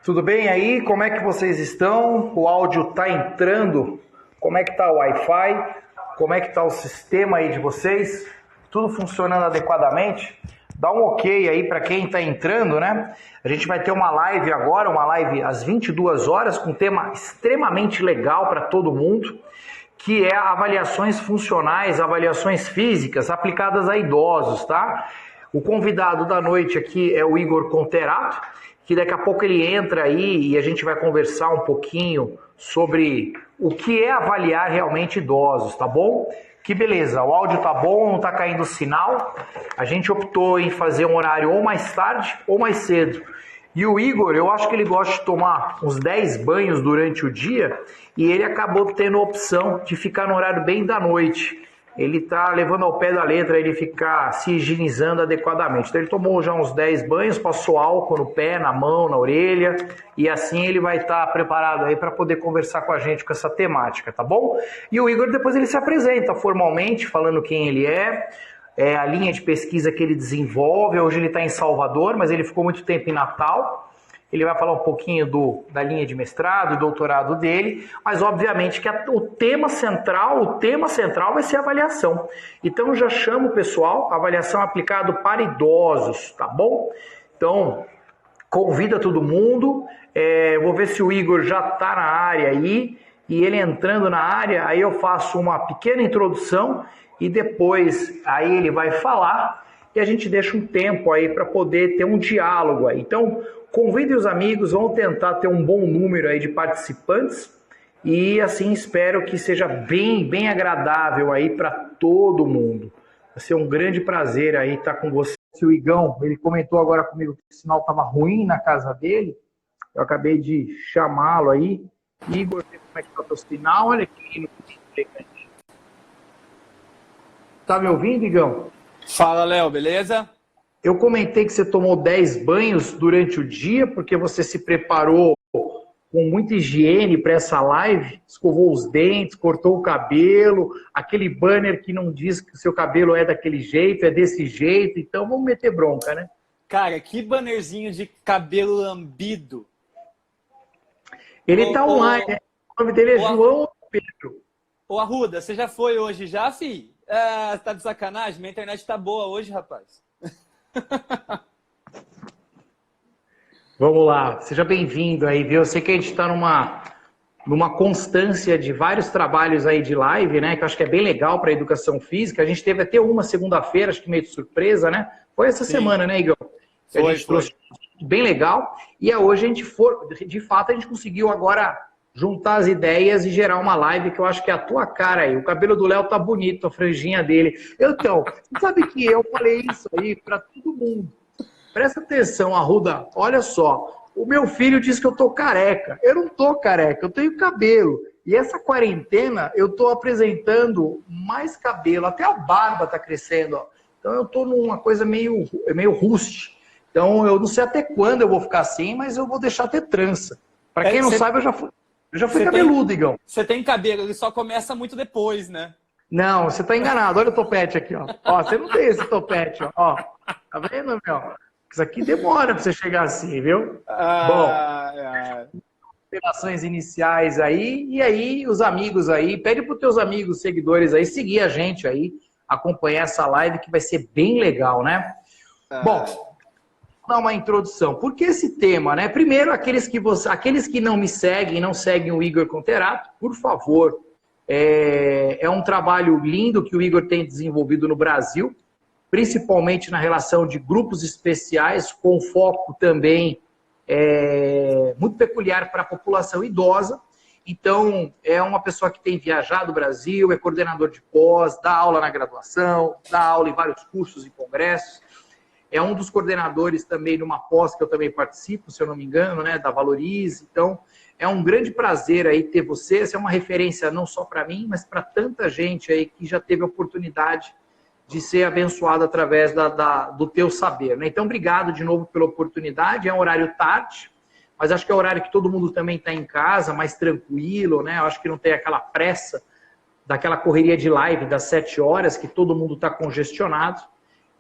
Tudo bem aí? Como é que vocês estão? O áudio está entrando? Como é que está o Wi-Fi? Como é que está o sistema aí de vocês? Tudo funcionando adequadamente? Dá um ok aí para quem está entrando, né? A gente vai ter uma live agora, uma live às 22 horas, com um tema extremamente legal para todo mundo, que é avaliações funcionais, avaliações físicas aplicadas a idosos, tá? O convidado da noite aqui é o Igor Conterato, que daqui a pouco ele entra aí e a gente vai conversar um pouquinho sobre o que é avaliar realmente idosos, tá bom? Que beleza, o áudio tá bom, não tá caindo sinal. A gente optou em fazer um horário ou mais tarde ou mais cedo. E o Igor, eu acho que ele gosta de tomar uns 10 banhos durante o dia e ele acabou tendo a opção de ficar no horário bem da noite. Ele tá levando ao pé da letra ele ficar se higienizando adequadamente. Então ele tomou já uns 10 banhos, passou álcool no pé, na mão, na orelha, e assim ele vai estar preparado aí para poder conversar com a gente com essa temática, tá bom? E o Igor depois ele se apresenta formalmente, falando quem ele é a linha de pesquisa que ele desenvolve. Hoje ele está em Salvador, mas ele ficou muito tempo em Natal. Ele vai falar um pouquinho da linha de mestrado e doutorado dele, mas obviamente que o tema central vai ser a avaliação. Então já chamo o pessoal, avaliação aplicada para idosos, tá bom? Então, convida todo mundo, vou ver se o Igor já está na área aí, e ele entrando na área, aí eu faço uma pequena introdução, e depois aí ele vai falar, e a gente deixa um tempo aí para poder ter um diálogo aí. Então, convidem os amigos, vamos tentar ter um bom número aí de participantes e assim espero que seja bem agradável aí para todo mundo. Vai ser um grande prazer aí estar com você. O Igão, ele comentou agora comigo que o sinal estava ruim na casa dele, eu acabei de chamá-lo aí. Igor, como é que está o teu sinal? Olha aqui no... Tá me ouvindo, Igão? Fala, Léo, beleza? Eu comentei que você tomou 10 banhos durante o dia, porque você se preparou com muita higiene para essa live, escovou os dentes, cortou o cabelo, aquele banner que não diz que o seu cabelo é daquele jeito, é desse jeito, então vamos meter bronca, né? Cara, que bannerzinho de cabelo lambido. Ele tá online, né? O nome dele é João Pedro. Ô, Arruda, você já foi hoje já, fi? Ah, tá de sacanagem? Minha internet tá boa hoje, rapaz. Vamos lá, seja bem-vindo aí, viu? Eu sei que a gente está numa constância de vários trabalhos aí de live, né? Que eu acho que é bem legal para a educação física. A gente teve até uma segunda-feira, acho que meio de surpresa, né? Foi essa semana, né, Igor? Foi, a gente trouxe bem legal. E hoje de fato, a gente conseguiu agora juntar as ideias e gerar uma live que eu acho que é a tua cara aí. O cabelo do Léo tá bonito, a franjinha dele. Então, você sabe que eu falei isso aí para todo mundo. Presta atenção, Arruda, olha só. O meu filho disse que eu tô careca. Eu não tô careca, eu tenho cabelo. E essa quarentena, eu tô apresentando mais cabelo. Até a barba tá crescendo, ó. Então eu tô numa coisa meio rústica. Então eu não sei até quando eu vou ficar assim, mas eu vou deixar ter trança. Para quem não sabe, eu já fui cabeludo, Igão. Você tem cabelo, ele só começa muito depois, né? Não, você tá enganado. Olha o topete aqui, ó. Ó, você não tem esse topete, ó. Tá vendo, meu? Isso aqui demora pra você chegar assim, viu? Bom, operações iniciais aí, e aí os amigos aí, pede pros teus amigos, seguidores aí, seguir a gente aí, acompanhar essa live que vai ser bem legal, né? Bom, vou dar uma introdução. Por que esse tema, né? Primeiro, aqueles que não me seguem, não seguem o Igor Conterato, por favor, é um trabalho lindo que o Igor tem desenvolvido no Brasil, principalmente na relação de grupos especiais, com foco também muito peculiar para a população idosa. Então, é uma pessoa que tem viajado o Brasil, é coordenador de pós, dá aula na graduação, dá aula em vários cursos e congressos. É um dos coordenadores também numa pós que eu também participo, se eu não me engano, né, da Valorize. Então, é um grande prazer aí ter você. Essa é uma referência não só para mim, mas para tanta gente aí que já teve a oportunidade de ser abençoado através do teu saber, né? Então, obrigado de novo pela oportunidade. É um horário tarde, mas acho que é um horário que todo mundo também está em casa, mais tranquilo, né? Eu acho que não tem aquela pressa daquela correria de live das 7 horas, que todo mundo está congestionado,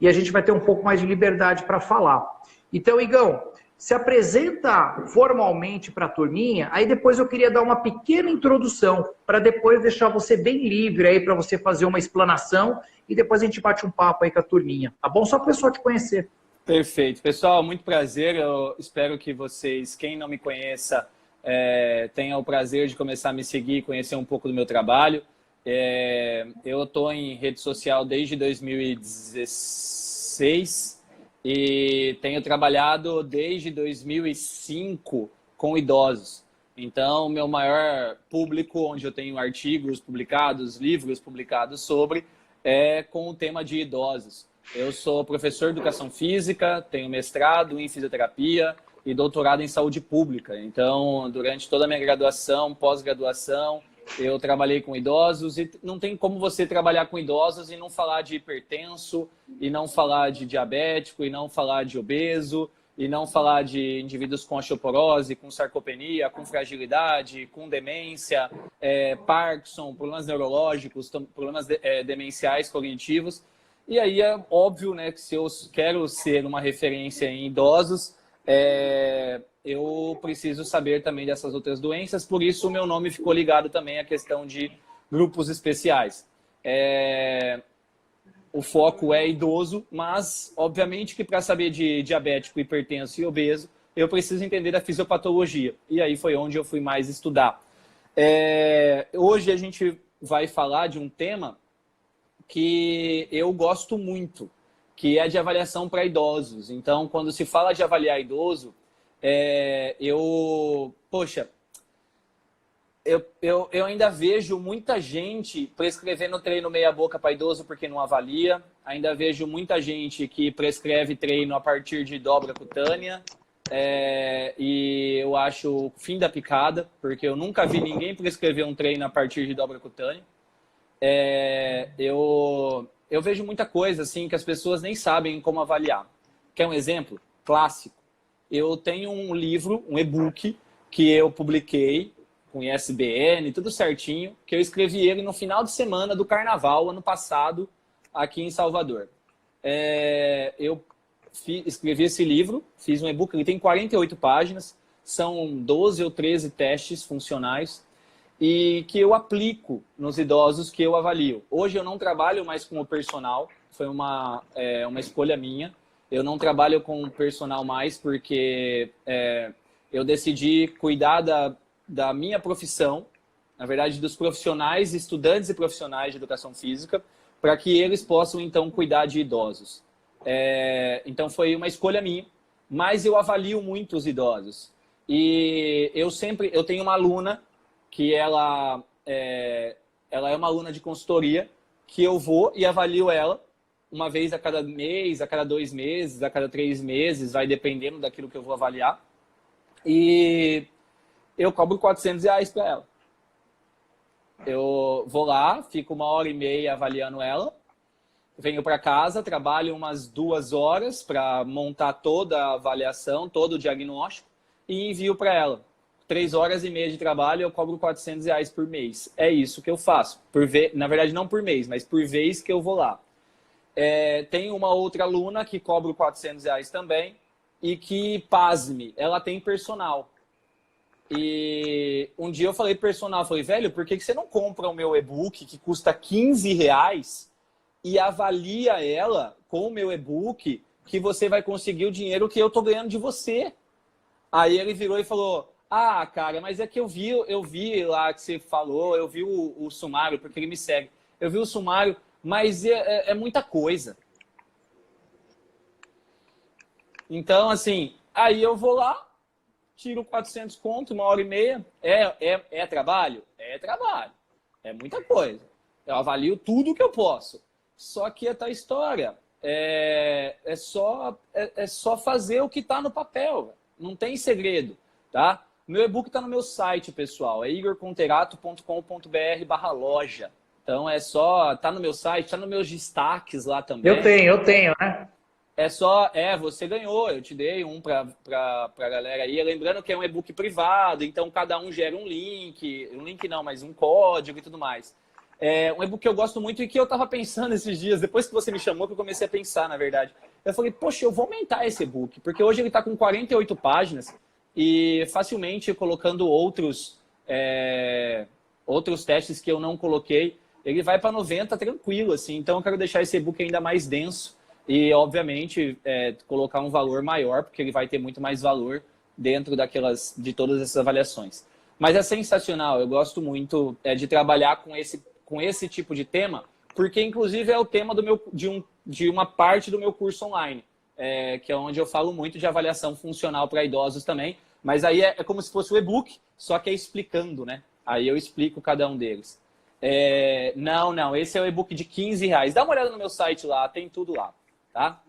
e a gente vai ter um pouco mais de liberdade para falar. Então, Igão, se apresenta formalmente para a turminha, aí depois eu queria dar uma pequena introdução, para depois deixar você bem livre aí, para você fazer uma explanação, e depois a gente bate um papo aí com a turminha, tá bom? Só para o pessoal te conhecer. Perfeito. Pessoal, muito prazer. Eu espero que vocês, quem não me conheça, tenha o prazer de começar a me seguir e conhecer um pouco do meu trabalho. Eu estou em rede social desde 2016 e tenho trabalhado desde 2005 com idosos. Então, meu maior público, onde eu tenho artigos publicados, livros publicados sobre, é com o tema de idosos. Eu sou professor de educação física, tenho mestrado em fisioterapia e doutorado em saúde pública. Então, durante toda a minha graduação, pós-graduação, eu trabalhei com idosos e não tem como você trabalhar com idosos e não falar de hipertenso, e não falar de diabético, e não falar de obeso, e não falar de indivíduos com osteoporose, com sarcopenia, com fragilidade, com demência, Parkinson, problemas neurológicos, problemas demenciais cognitivos. E aí é óbvio, né, que se eu quero ser uma referência em idosos, eu preciso saber também dessas outras doenças, por isso o meu nome ficou ligado também à questão de grupos especiais. O foco é idoso, mas obviamente que para saber de diabético, hipertenso e obeso, eu preciso entender a fisiopatologia. E aí foi onde eu fui mais estudar. Hoje a gente vai falar de um tema que eu gosto muito, que é de avaliação para idosos. Então, quando se fala de avaliar idoso, eu ainda vejo muita gente prescrevendo treino meia boca para idoso porque não avalia. Ainda vejo muita gente que prescreve treino a partir de dobra cutânea. E eu acho o fim da picada, porque eu nunca vi ninguém prescrever um treino a partir de dobra cutânea. Eu vejo muita coisa assim que as pessoas nem sabem como avaliar. Quer um exemplo clássico? Eu tenho um livro, um e-book, que eu publiquei com ISBN, tudo certinho, que eu escrevi ele no final de semana do Carnaval, ano passado, aqui em Salvador. Eu escrevi esse livro, fiz um e-book, ele tem 48 páginas, são 12 ou 13 testes funcionais, e que eu aplico nos idosos que eu avalio. Hoje eu não trabalho mais como personal, foi uma escolha minha. Eu não trabalho com personal mais porque eu decidi cuidar da minha profissão, na verdade dos profissionais, estudantes e profissionais de educação física, para que eles possam então cuidar de idosos. Então foi uma escolha minha, mas eu avalio muito os idosos. E eu tenho uma aluna que ela é uma aluna de consultoria, que eu vou e avalio ela uma vez a cada mês, a cada 2 meses, a cada 3 meses, vai dependendo daquilo que eu vou avaliar. E eu cobro R$400 para ela. Eu vou lá, fico 1h30 avaliando ela, venho para casa, trabalho umas 2 horas para montar toda a avaliação, todo o diagnóstico e envio para ela. 3h30 de trabalho, eu cobro R$400 por mês. É isso que eu faço. Na verdade, não por mês, mas por vez que eu vou lá. Tem uma outra aluna que cobra R$400 também e que, pasme, ela tem personal. E um dia eu falei pro personal, falei, velho, por que você não compra o meu e-book que custa R$15 e avalia ela com o meu e-book que você vai conseguir o dinheiro que eu tô ganhando de você? Aí ele virou e falou, ah, cara, mas é que eu vi lá que você falou, eu vi o sumário, porque ele me segue. Eu vi o sumário, mas é muita coisa. Então, assim, aí eu vou lá, tiro 400 conto, 1h30. É trabalho? É trabalho. É muita coisa. Eu avalio tudo que eu posso. Só que é tal história. É só fazer o que está no papel. Não tem segredo, tá? Meu e-book está no meu site, pessoal. É igorconterato.com.br/loja. Então tá no meu site, tá nos meus destaques lá também. Eu tenho, né? Você ganhou, eu te dei um pra galera aí. Lembrando que é um e-book privado, então cada um gera um link não, mas um código e tudo mais. É um e-book que eu gosto muito e que eu tava pensando esses dias, depois que você me chamou, que eu comecei a pensar, na verdade. Eu falei, poxa, eu vou aumentar esse e-book, porque hoje ele está com 48 páginas e facilmente colocando outros testes que eu não coloquei, ele vai para 90 tranquilo, assim. Então eu quero deixar esse e-book ainda mais denso e, obviamente, colocar um valor maior, porque ele vai ter muito mais valor dentro de todas essas avaliações. Mas é sensacional, eu gosto muito de trabalhar com esse tipo de tema, porque inclusive é o tema de uma parte do meu curso online, que é onde eu falo muito de avaliação funcional para idosos também, mas aí é como se fosse o e-book, só que é explicando, né? Aí eu explico cada um deles. Não, esse é o e-book de R$15. Dá uma olhada no meu site lá, tem tudo lá, tá?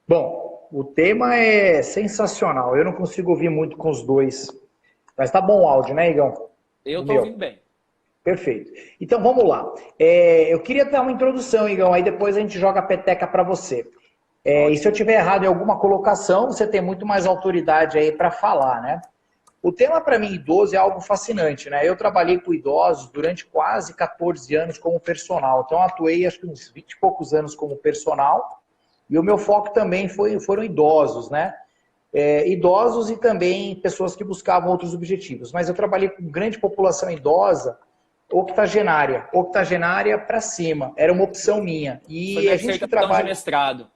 Bom, o tema é sensacional. Eu não consigo ouvir muito com os dois. Mas tá bom o áudio, né, Igão? Eu tô ouvindo bem. Perfeito. Então vamos lá. Eu queria dar uma introdução, Igão, aí depois a gente joga a peteca para você. E se eu tiver errado em alguma colocação, você tem muito mais autoridade aí para falar, né? O tema para mim, idoso, é algo fascinante, né? Eu trabalhei com idosos durante quase 14 anos como personal. Então atuei acho que uns 20 e poucos anos como personal. E o meu foco também foram idosos, né? Idosos e também pessoas que buscavam outros objetivos. Mas eu trabalhei com grande população idosa, octogenária para cima. Era uma opção minha. E foi minha a gente que dissertação trabalha... de mestrado.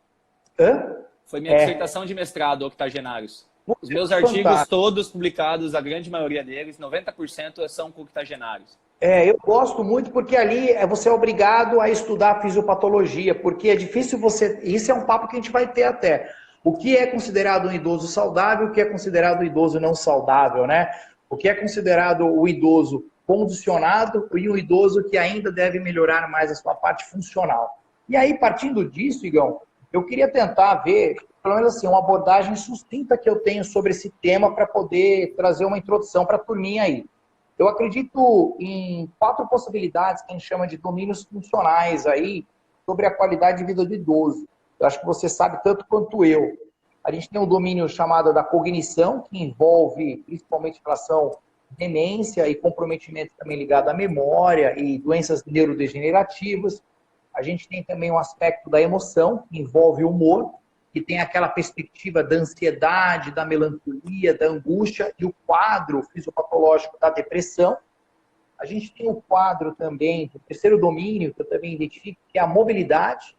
Hã? Foi minha dissertação de mestrado, octogenários. Os meus artigos todos publicados, a grande maioria deles, 90% são com octogenários. Eu gosto muito porque ali você é obrigado a estudar fisiopatologia, porque é difícil você... Isso é um papo que a gente vai ter até. O que é considerado um idoso saudável, o que é considerado um idoso não saudável, né? O que é considerado o idoso condicionado e um idoso que ainda deve melhorar mais a sua parte funcional. E aí, partindo disso, Igão, eu queria tentar ver, pelo menos assim, uma abordagem sucinta que eu tenho sobre esse tema para poder trazer uma introdução para a turminha aí. Eu acredito em 4 possibilidades que a gente chama de domínios funcionais aí sobre a qualidade de vida do idoso. Eu acho que você sabe tanto quanto eu. A gente tem um domínio chamado da cognição, que envolve principalmente relação demência e comprometimento também ligado à memória e doenças neurodegenerativas. A gente tem também um aspecto da emoção, que envolve o humor, que tem aquela perspectiva da ansiedade, da melancolia, da angústia e o quadro fisiopatológico da depressão. A gente tem o quadro também, o terceiro domínio, que eu também identifico, que é a mobilidade,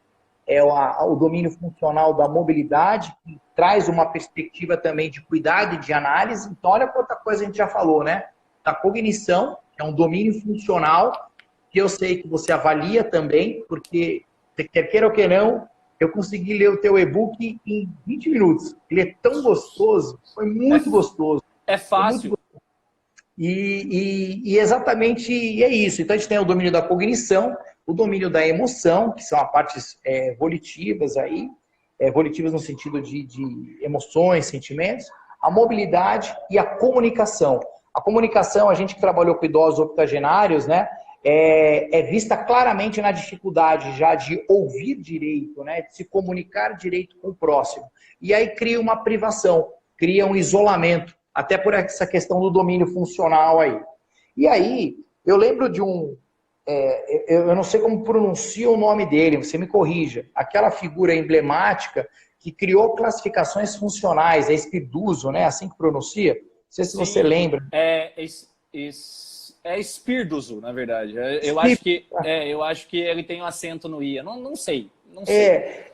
o domínio funcional da mobilidade, que traz uma perspectiva também de cuidado e de análise. Então, olha quanta coisa a gente já falou, né? Da cognição, que é um domínio funcional, que eu sei que você avalia também, porque, quer queira ou que não, eu consegui ler o teu e-book em 20 minutos. Ele é tão gostoso, foi muito gostoso. É fácil. E exatamente é isso. Então, a gente tem o domínio da cognição, o domínio da emoção, que são as partes volitivas aí, volitivas no sentido de emoções, sentimentos, a mobilidade e a comunicação. A comunicação, a gente que trabalhou com idosos octogenários, né, é vista claramente na dificuldade já de ouvir direito, né, de se comunicar direito com o próximo. E aí cria uma privação, cria um isolamento, até por essa questão do domínio funcional aí. E aí, eu lembro de eu não sei como pronuncia o nome dele, você me corrija, aquela figura emblemática que criou classificações funcionais, é Spirduso, né, assim que pronuncia? Não sei se você lembra. É Spirduso, na verdade. Eu acho que ele tem um acento no I. Não sei.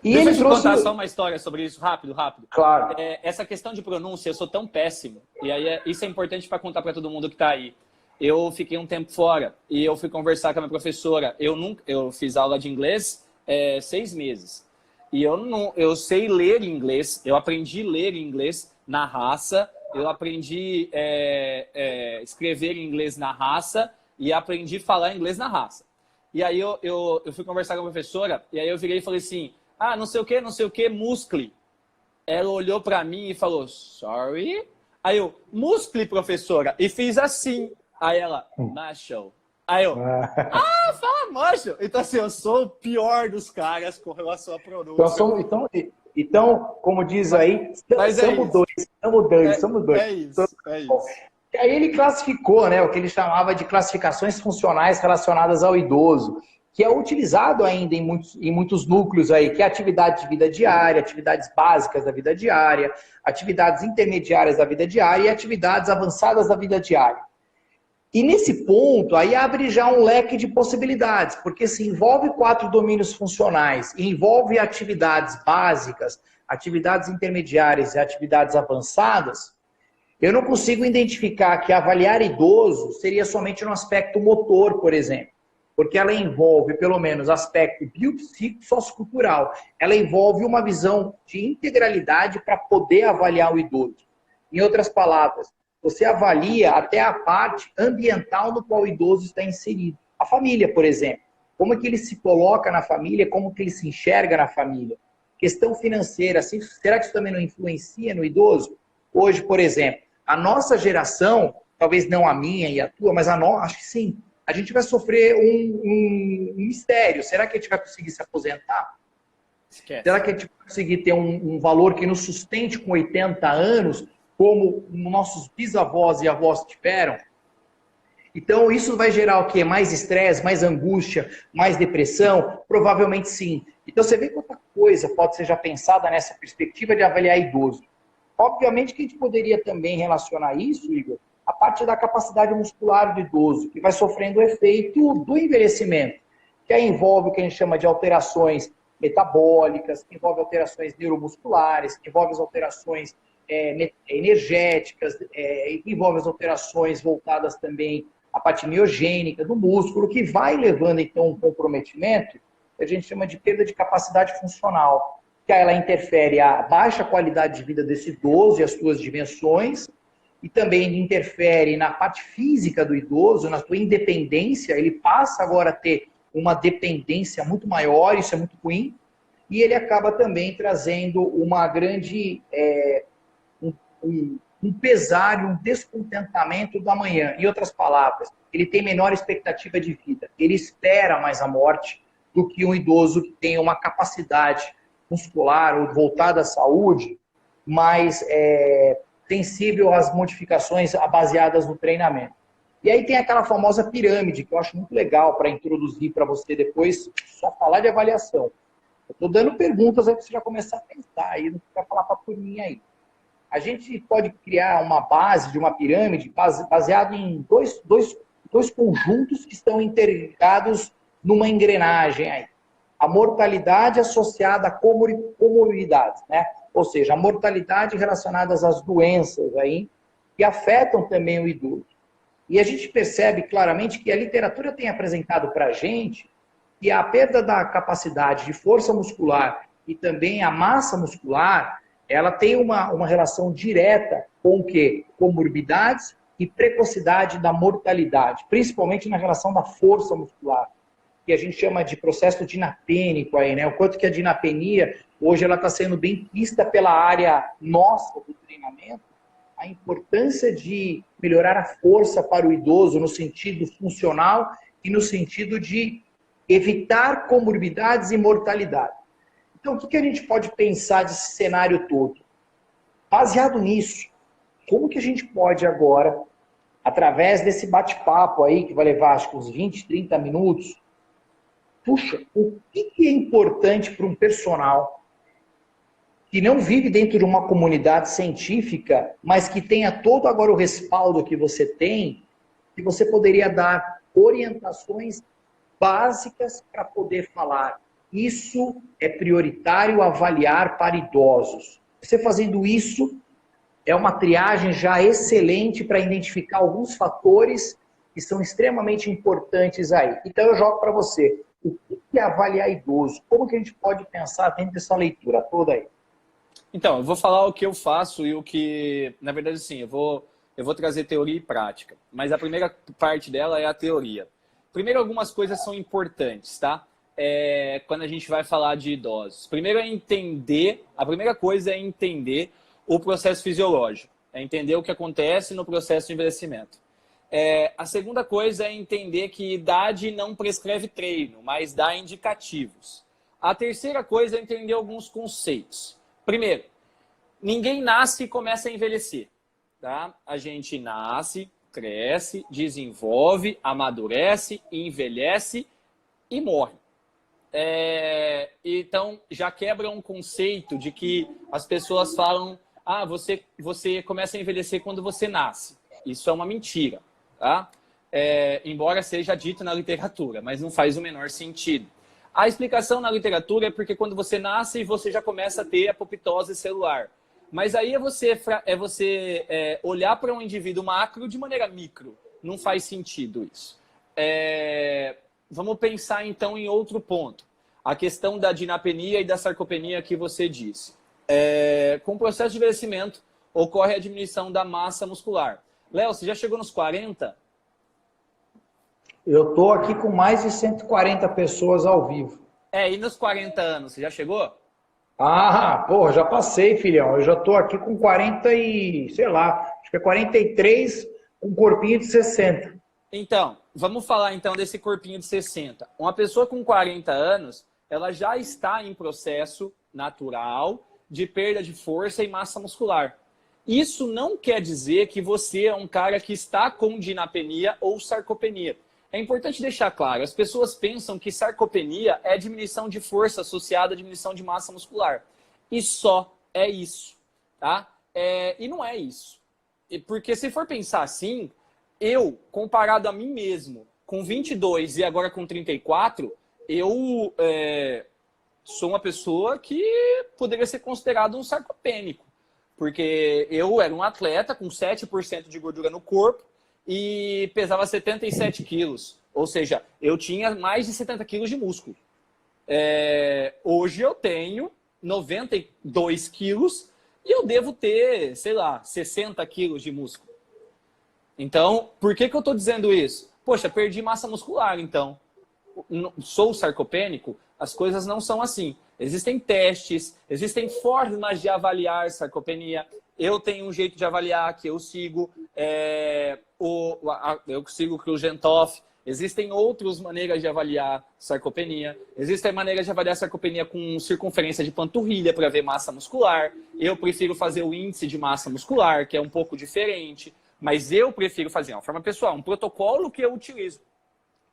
E Deixa ele eu te contar só uma história sobre isso, rápido. Claro. Essa questão de pronúncia, eu sou tão péssimo. E aí isso é importante para contar para todo mundo que está aí. Eu fiquei um tempo fora e eu fui conversar com a minha professora. Eu fiz aula de inglês 6 meses. E eu sei ler inglês. Eu aprendi a ler inglês na raça. Eu aprendi escrever inglês na raça e aprendi a falar inglês na raça. E aí eu fui conversar com a professora e aí eu virei e falei assim, não sei o que, muscle. Ela olhou pra mim e falou, sorry? Aí eu, muscle, professora. E fiz assim. Aí ela, macho. Aí eu, fala macho. Então assim, eu sou o pior dos caras com relação à pronúncia. Então, como diz aí, somos dois. É isso. Aí ele classificou, né, o que ele chamava de classificações funcionais relacionadas ao idoso. que é utilizado ainda em muitos núcleos aí, que é atividade de vida diária, atividades básicas da vida diária, atividades intermediárias da vida diária e atividades avançadas da vida diária. E nesse ponto, aí abre já um leque de possibilidades, porque se envolve 4 domínios funcionais e envolve atividades básicas, atividades intermediárias e atividades avançadas, eu não consigo identificar que avaliar idoso seria somente no aspecto motor, por exemplo, porque ela envolve, pelo menos, aspecto biopsico-sociocultural. Ela envolve uma visão de integralidade para poder avaliar o idoso. Em outras palavras, você avalia até a parte ambiental no qual o idoso está inserido. A família, por exemplo. Como é que ele se coloca na família, como que ele se enxerga na família. Questão financeira, será que isso também não influencia no idoso? Hoje, por exemplo, a nossa geração, talvez não a minha e a tua, mas a nossa, acho que sim, a gente vai sofrer um mistério. Será que a gente vai conseguir se aposentar? Esquece. Será que a gente vai conseguir ter um valor que nos sustente com 80 anos, como nossos bisavós e avós tiveram? Então, isso vai gerar o quê? Mais estresse, mais angústia, mais depressão? Provavelmente sim. Então, você vê quanta coisa pode ser já pensada nessa perspectiva de avaliar idoso. Obviamente que a gente poderia também relacionar isso, Igor, a parte da capacidade muscular do idoso, que vai sofrendo o efeito do envelhecimento, que aí envolve o que a gente chama de alterações metabólicas, que envolve alterações neuromusculares, que envolve as alterações energéticas, envolve as alterações voltadas também à parte miogênica do músculo, que vai levando, então, um comprometimento que a gente chama de perda de capacidade funcional, que ela interfere a baixa qualidade de vida desse idoso e as suas dimensões, e também interfere na parte física do idoso, na sua independência. Ele passa agora a ter uma dependência muito maior, isso é muito ruim, e ele acaba também trazendo uma grande, um pesar e um descontentamento da manhã. Em outras palavras, ele tem menor expectativa de vida, ele espera mais a morte do que um idoso que tem uma capacidade muscular ou voltada à saúde mais sensível às modificações baseadas no treinamento. E aí tem aquela famosa pirâmide, que eu acho muito legal para introduzir para você depois, só falar de avaliação. Eu estou dando perguntas aí para você já começar a pensar, aí não fica falar para a turminha aí. A gente pode criar uma base de uma pirâmide baseado em dois conjuntos que estão interligados numa engrenagem aí. A mortalidade associada a comorbidades, né? Ou seja, a mortalidade relacionada às doenças aí, que afetam também o idoso. E a gente percebe claramente que a literatura tem apresentado para a gente que a perda da capacidade de força muscular e também a massa muscular, ela tem uma relação direta com o quê? Comorbidades e precocidade da mortalidade, principalmente na relação da força muscular, que a gente chama de processo dinapênico aí, né? O quanto que a dinapenia, hoje ela está sendo bem vista pela área nossa do treinamento, a importância de melhorar a força para o idoso no sentido funcional e no sentido de evitar comorbidades e mortalidade. Então, o que a gente pode pensar desse cenário todo? Baseado nisso, como que a gente pode agora, através desse bate-papo aí, que vai levar acho que uns 20, 30 minutos, puxa, o que é importante para um personal que não vive dentro de uma comunidade científica, mas que tenha todo agora o respaldo que você tem, que você poderia dar orientações básicas para poder falar. Isso é prioritário avaliar para idosos. Você fazendo isso, é uma triagem já excelente para identificar alguns fatores que são extremamente importantes aí. Então eu jogo para você. O que é avaliar idoso? Como que a gente pode pensar dentro dessa leitura toda aí? Então, eu vou falar o que eu faço e o que... Na verdade, sim, eu vou trazer teoria e prática. Mas a primeira parte dela é a teoria. Primeiro, algumas coisas são importantes, tá? Quando a gente vai falar de idosos. Primeiro é entender... A primeira coisa é entender o processo fisiológico. É entender o que acontece no processo de envelhecimento. A segunda coisa é entender que idade não prescreve treino, mas dá indicativos. A terceira coisa é entender alguns conceitos. Primeiro, ninguém nasce e começa a envelhecer. Tá? A gente nasce, cresce, desenvolve, amadurece, envelhece e morre. Então, já quebra um conceito de que as pessoas falam, você começa a envelhecer quando você nasce. Isso é uma mentira, tá? Embora seja dito na literatura, mas não faz o menor sentido. A explicação na literatura é porque quando você nasce, você já começa a ter apoptose celular. Mas aí é você olhar para um indivíduo macro de maneira micro. Não faz sentido isso. Vamos pensar então em outro ponto. A questão da dinapenia e da sarcopenia que você disse. Com o processo de envelhecimento, ocorre a diminuição da massa muscular. Léo, você já chegou nos 40? Eu tô aqui com mais de 140 pessoas ao vivo. E nos 40 anos, você já chegou? Porra, já passei, filhão. Eu já tô aqui com 40 e, sei lá, acho que é 43, com um corpinho de 60. Então, vamos falar então desse corpinho de 60. Uma pessoa com 40 anos, ela já está em processo natural de perda de força e massa muscular. Isso não quer dizer que você é um cara que está com dinapenia ou sarcopenia. É importante deixar claro, as pessoas pensam que sarcopenia é diminuição de força associada à diminuição de massa muscular. E só é isso, tá? E não é isso. Porque se for pensar assim, eu, comparado a mim mesmo, com 22 e agora com 34, eu sou uma pessoa que poderia ser considerado um sarcopênico. Porque eu era um atleta com 7% de gordura no corpo, e pesava 77 quilos. Ou seja, eu tinha mais de 70 quilos de músculo. Hoje eu tenho 92 quilos e eu devo ter, sei lá, 60 quilos de músculo. Então, por que eu estou dizendo isso? Poxa, perdi massa muscular, então. Sou sarcopênico? As coisas não são assim. Existem testes, existem formas de avaliar sarcopenia. Eu tenho um jeito de avaliar que eu sigo. Eu sigo o Krugentoff. Existem outras maneiras de avaliar sarcopenia. Existem maneiras de avaliar sarcopenia com circunferência de panturrilha para ver massa muscular. Eu prefiro fazer o índice de massa muscular, que é um pouco diferente. Mas eu prefiro fazer uma forma pessoal, um protocolo que eu utilizo.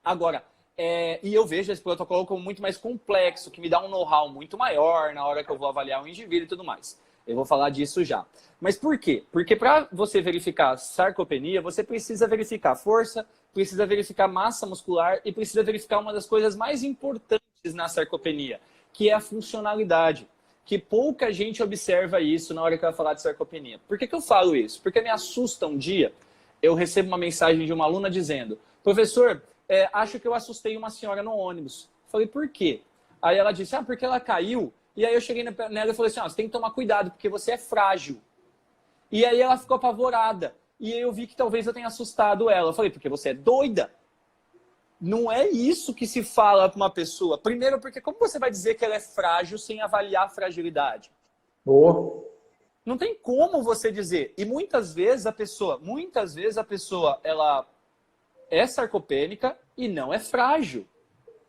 Agora, e eu vejo esse protocolo como muito mais complexo, que me dá um know-how muito maior na hora que eu vou avaliar o indivíduo e tudo mais. Eu vou falar disso já. Mas por quê? Porque para você verificar sarcopenia, você precisa verificar força, precisa verificar massa muscular e precisa verificar uma das coisas mais importantes na sarcopenia, que é a funcionalidade. Que pouca gente observa isso na hora que eu vou falar de sarcopenia. Por que eu falo isso? Porque me assusta um dia, eu recebo uma mensagem de uma aluna dizendo: professor, acho que eu assustei uma senhora no ônibus. Falei, por quê? Aí ela disse, porque ela caiu. E aí eu cheguei nela e falei assim, você tem que tomar cuidado, porque você é frágil. E aí ela ficou apavorada. E aí eu vi que talvez eu tenha assustado ela. Eu falei, porque você é doida. Não é isso que se fala para uma pessoa. Primeiro, porque como você vai dizer que ela é frágil sem avaliar a fragilidade? Boa. Não tem como você dizer. E muitas vezes a pessoa, ela é sarcopênica e não é frágil.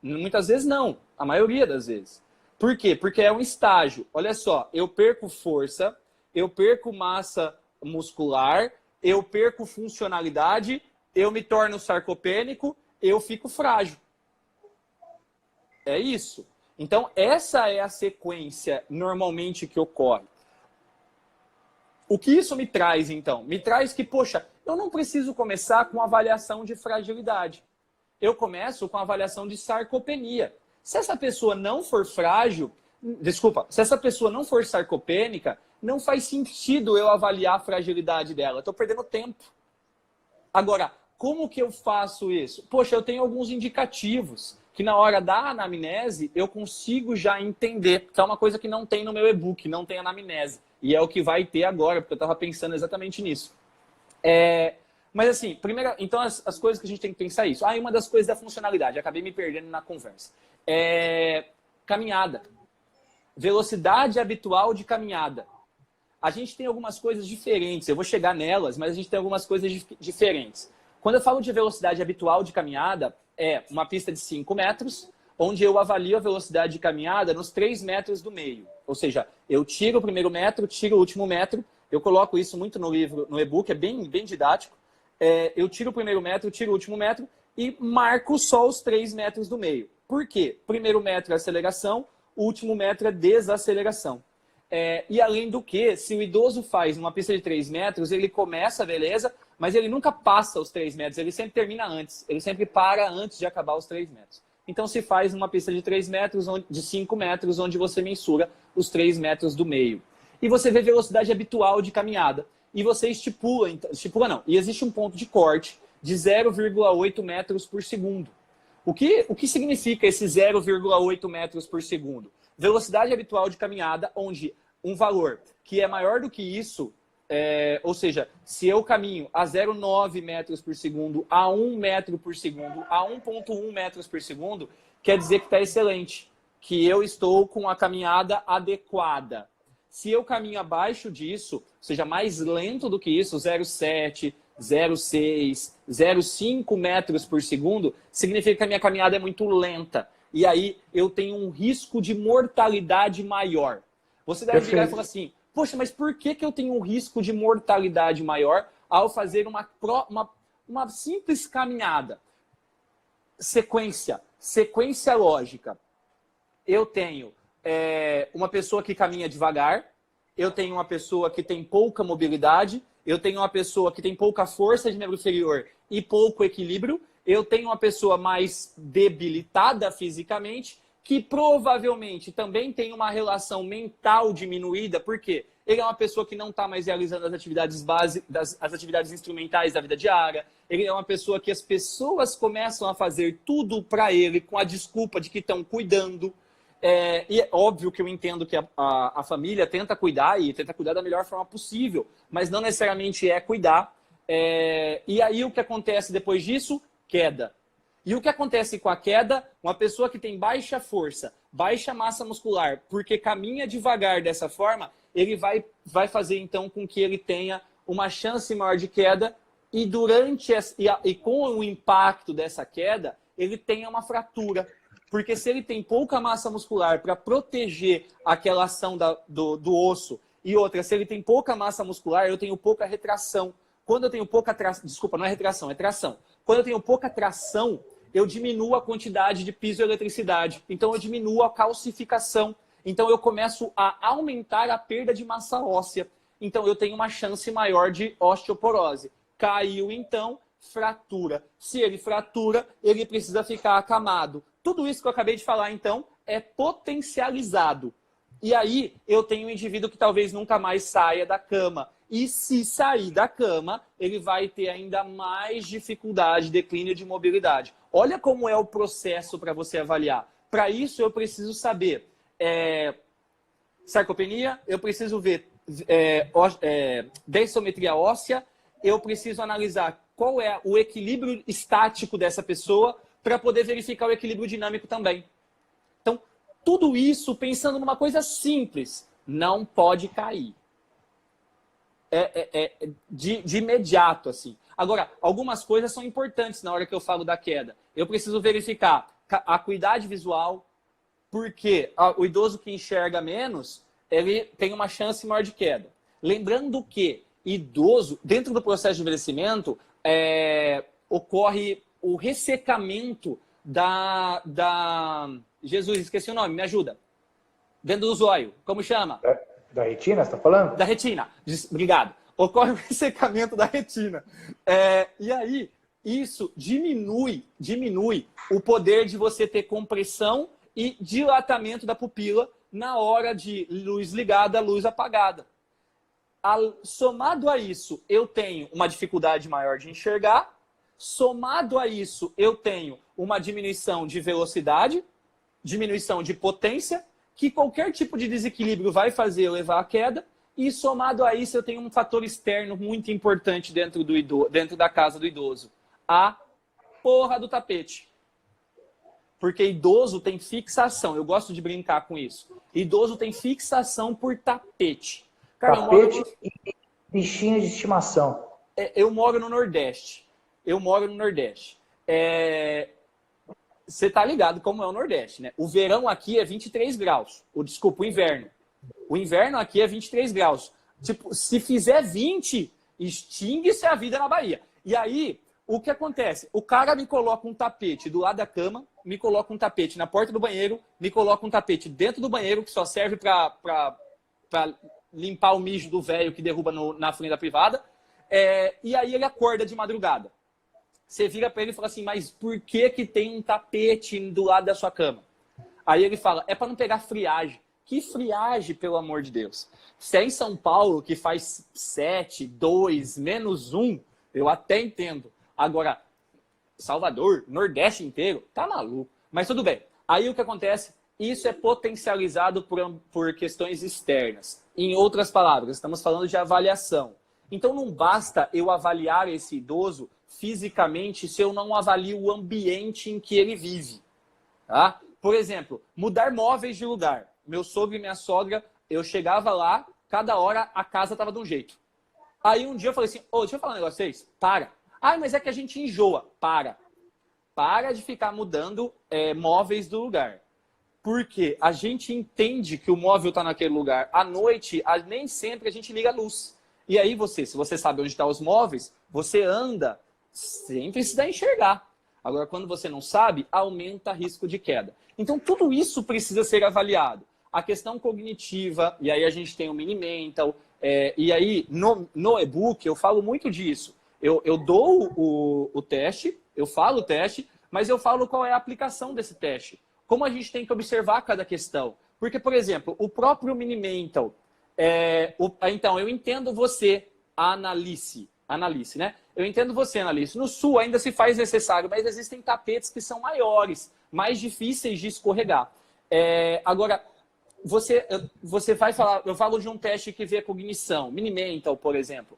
Muitas vezes não, a maioria das vezes. Por quê? Porque é um estágio. Olha só, eu perco força, eu perco massa muscular, eu perco funcionalidade, eu me torno sarcopênico, eu fico frágil. É isso. Então, essa é a sequência normalmente que ocorre. O que isso me traz, então? Me traz que, poxa, eu não preciso começar com avaliação de fragilidade. Eu começo com a avaliação de sarcopenia. Se essa pessoa não for frágil, se essa pessoa não for sarcopênica, não faz sentido eu avaliar a fragilidade dela. Estou perdendo tempo. Agora, como que eu faço isso? Poxa, eu tenho alguns indicativos que na hora da anamnese eu consigo já entender, que é uma coisa que não tem no meu e-book, não tem anamnese. E é o que vai ter agora, porque eu estava pensando exatamente nisso. Mas assim, primeiro, então as coisas que a gente tem que pensar é isso. E uma das coisas da funcionalidade, acabei me perdendo na conversa. Caminhada. Velocidade habitual de caminhada. A gente tem algumas coisas diferentes, eu vou chegar nelas, mas a gente tem algumas coisas diferentes. Quando eu falo de velocidade habitual de caminhada, é uma pista de 5 metros, onde eu avalio a velocidade de caminhada nos 3 metros do meio. Ou seja, eu tiro o primeiro metro, tiro o último metro, eu coloco isso muito no livro, no e-book, é bem didático. Eu tiro o primeiro metro, tiro o último metro e marco só os 3 metros do meio. Por quê? Primeiro metro é aceleração, o último metro é desaceleração. E além do que, se o idoso faz uma pista de 3 metros, ele começa, beleza, mas ele nunca passa os 3 metros, ele sempre termina antes, ele sempre para antes de acabar os 3 metros. Então se faz uma pista de 3 metros, de 5 metros, onde você mensura os 3 metros do meio. E você vê velocidade habitual de caminhada. E você estipula não, e existe um ponto de corte de 0,8 metros por segundo. O que significa esse 0,8 metros por segundo? Velocidade habitual de caminhada, onde um valor que é maior do que isso, ou seja, se eu caminho a 0,9 metros por segundo, a 1 metro por segundo, a 1,1 metros por segundo, quer dizer que está excelente, que eu estou com a caminhada adequada. Se eu caminho abaixo disso, ou seja, mais lento do que isso, 0,7, 0,6, 0,5 metros por segundo, significa que a minha caminhada é muito lenta. E aí eu tenho um risco de mortalidade maior. Você deve chegar e falar assim, poxa, mas por que eu tenho um risco de mortalidade maior ao fazer uma simples caminhada? Sequência lógica. Eu tenho uma pessoa que caminha devagar, eu tenho uma pessoa que tem pouca mobilidade, eu tenho uma pessoa que tem pouca força de membro inferior e pouco equilíbrio, eu tenho uma pessoa mais debilitada fisicamente, que provavelmente também tem uma relação mental diminuída, porque ele é uma pessoa que não está mais realizando as atividades básicas, as atividades instrumentais da vida diária, ele é uma pessoa que as pessoas começam a fazer tudo para ele com a desculpa de que estão cuidando. E é óbvio que eu entendo que a família tenta cuidar e tenta cuidar da melhor forma possível, mas não necessariamente é cuidar. E aí o que acontece depois disso? Queda. E o que acontece com a queda? Uma pessoa que tem baixa força, baixa massa muscular, porque caminha devagar dessa forma, ele vai fazer então com que ele tenha uma chance maior de queda e com o impacto dessa queda, ele tenha uma fratura. Porque se ele tem pouca massa muscular para proteger aquela ação do osso, e outra, se ele tem pouca massa muscular, eu tenho pouca retração. Quando eu tenho pouca tração, desculpa, não é retração, é tração. Quando eu tenho pouca tração, eu diminuo a quantidade de piezoeletricidade. Então eu diminuo a calcificação. Então eu começo a aumentar a perda de massa óssea. Então eu tenho uma chance maior de osteoporose. Caiu então, fratura. Se ele fratura, ele precisa ficar acamado. Tudo isso que eu acabei de falar, então, é potencializado. E aí, eu tenho um indivíduo que talvez nunca mais saia da cama. E se sair da cama, ele vai ter ainda mais dificuldade, declínio de mobilidade. Olha como é o processo para você avaliar. Para isso, eu preciso saber sarcopenia, eu preciso ver densometria óssea, eu preciso analisar qual é o equilíbrio estático dessa pessoa, para poder verificar o equilíbrio dinâmico também. Então, tudo isso pensando numa coisa simples, não pode cair. De imediato, assim. Agora, algumas coisas são importantes na hora que eu falo da queda. Eu preciso verificar a acuidade visual, porque o idoso que enxerga menos, ele tem uma chance maior de queda. Lembrando que idoso, dentro do processo de envelhecimento, ocorre o ressecamento Jesus, esqueci o nome, me ajuda. Dentro do zóio, como chama? Da retina, você está falando? Da retina, obrigado. Ocorre o ressecamento da retina. E aí, isso diminui o poder de você ter compressão e dilatamento da pupila na hora de luz ligada, luz apagada. Somado a isso, eu tenho uma dificuldade maior de enxergar. Somado a isso, eu tenho uma diminuição de velocidade, diminuição de potência, que qualquer tipo de desequilíbrio vai fazer eu levar à queda. E somado a isso, eu tenho um fator externo muito importante dentro da casa do idoso. A porra do tapete. Porque idoso tem fixação. Eu gosto de brincar com isso. Idoso tem fixação por tapete. Cara, tapete e bichinho de estimação. Eu moro no Nordeste. Você tá ligado como é o Nordeste, né? O verão aqui é 23 graus. Desculpa, o inverno. O inverno aqui é 23 graus. Tipo, se fizer 20, extingue-se a vida na Bahia. E aí, o que acontece? O cara me coloca um tapete do lado da cama, me coloca um tapete na porta do banheiro, me coloca um tapete dentro do banheiro, que só serve para limpar o mijo do velho que derruba na frente da privada, e aí ele acorda de madrugada. Você vira para ele e fala assim, mas por que tem um tapete do lado da sua cama? Aí ele fala, é para não pegar friagem. Que friagem, pelo amor de Deus? Se é em São Paulo, que faz 7, 2, -1, eu até entendo. Agora, Salvador, Nordeste inteiro, tá maluco. Mas tudo bem. Aí o que acontece? Isso é potencializado por questões externas. Em outras palavras, estamos falando de avaliação. Então não basta eu avaliar esse idoso fisicamente se eu não avalio o ambiente em que ele vive. Tá? Por exemplo, mudar móveis de lugar. Meu sogro e minha sogra, eu chegava lá, cada hora a casa estava de um jeito. Aí um dia eu falei assim, deixa eu falar um negócio pra vocês. Para. Mas é que a gente enjoa. Para de ficar mudando móveis do lugar. Porque a gente entende que o móvel está naquele lugar. À noite, nem sempre a gente liga a luz. E aí se você sabe onde estão os móveis, você anda sem precisar enxergar. Agora, quando você não sabe, aumenta o risco de queda. Então, tudo isso precisa ser avaliado. A questão cognitiva, e aí a gente tem o Mini Mental, e aí no e-book eu falo muito disso. Eu dou o teste, eu falo o teste, mas eu falo qual é a aplicação desse teste. Como a gente tem que observar cada questão. Porque, por exemplo, o próprio Mini Mental, então, eu entendo você, Analice, né? Eu entendo você, Analice. No Sul ainda se faz necessário, mas existem tapetes que são maiores, mais difíceis de escorregar. Agora, você vai falar, eu falo de um teste que vê a cognição, Mini Mental, por exemplo.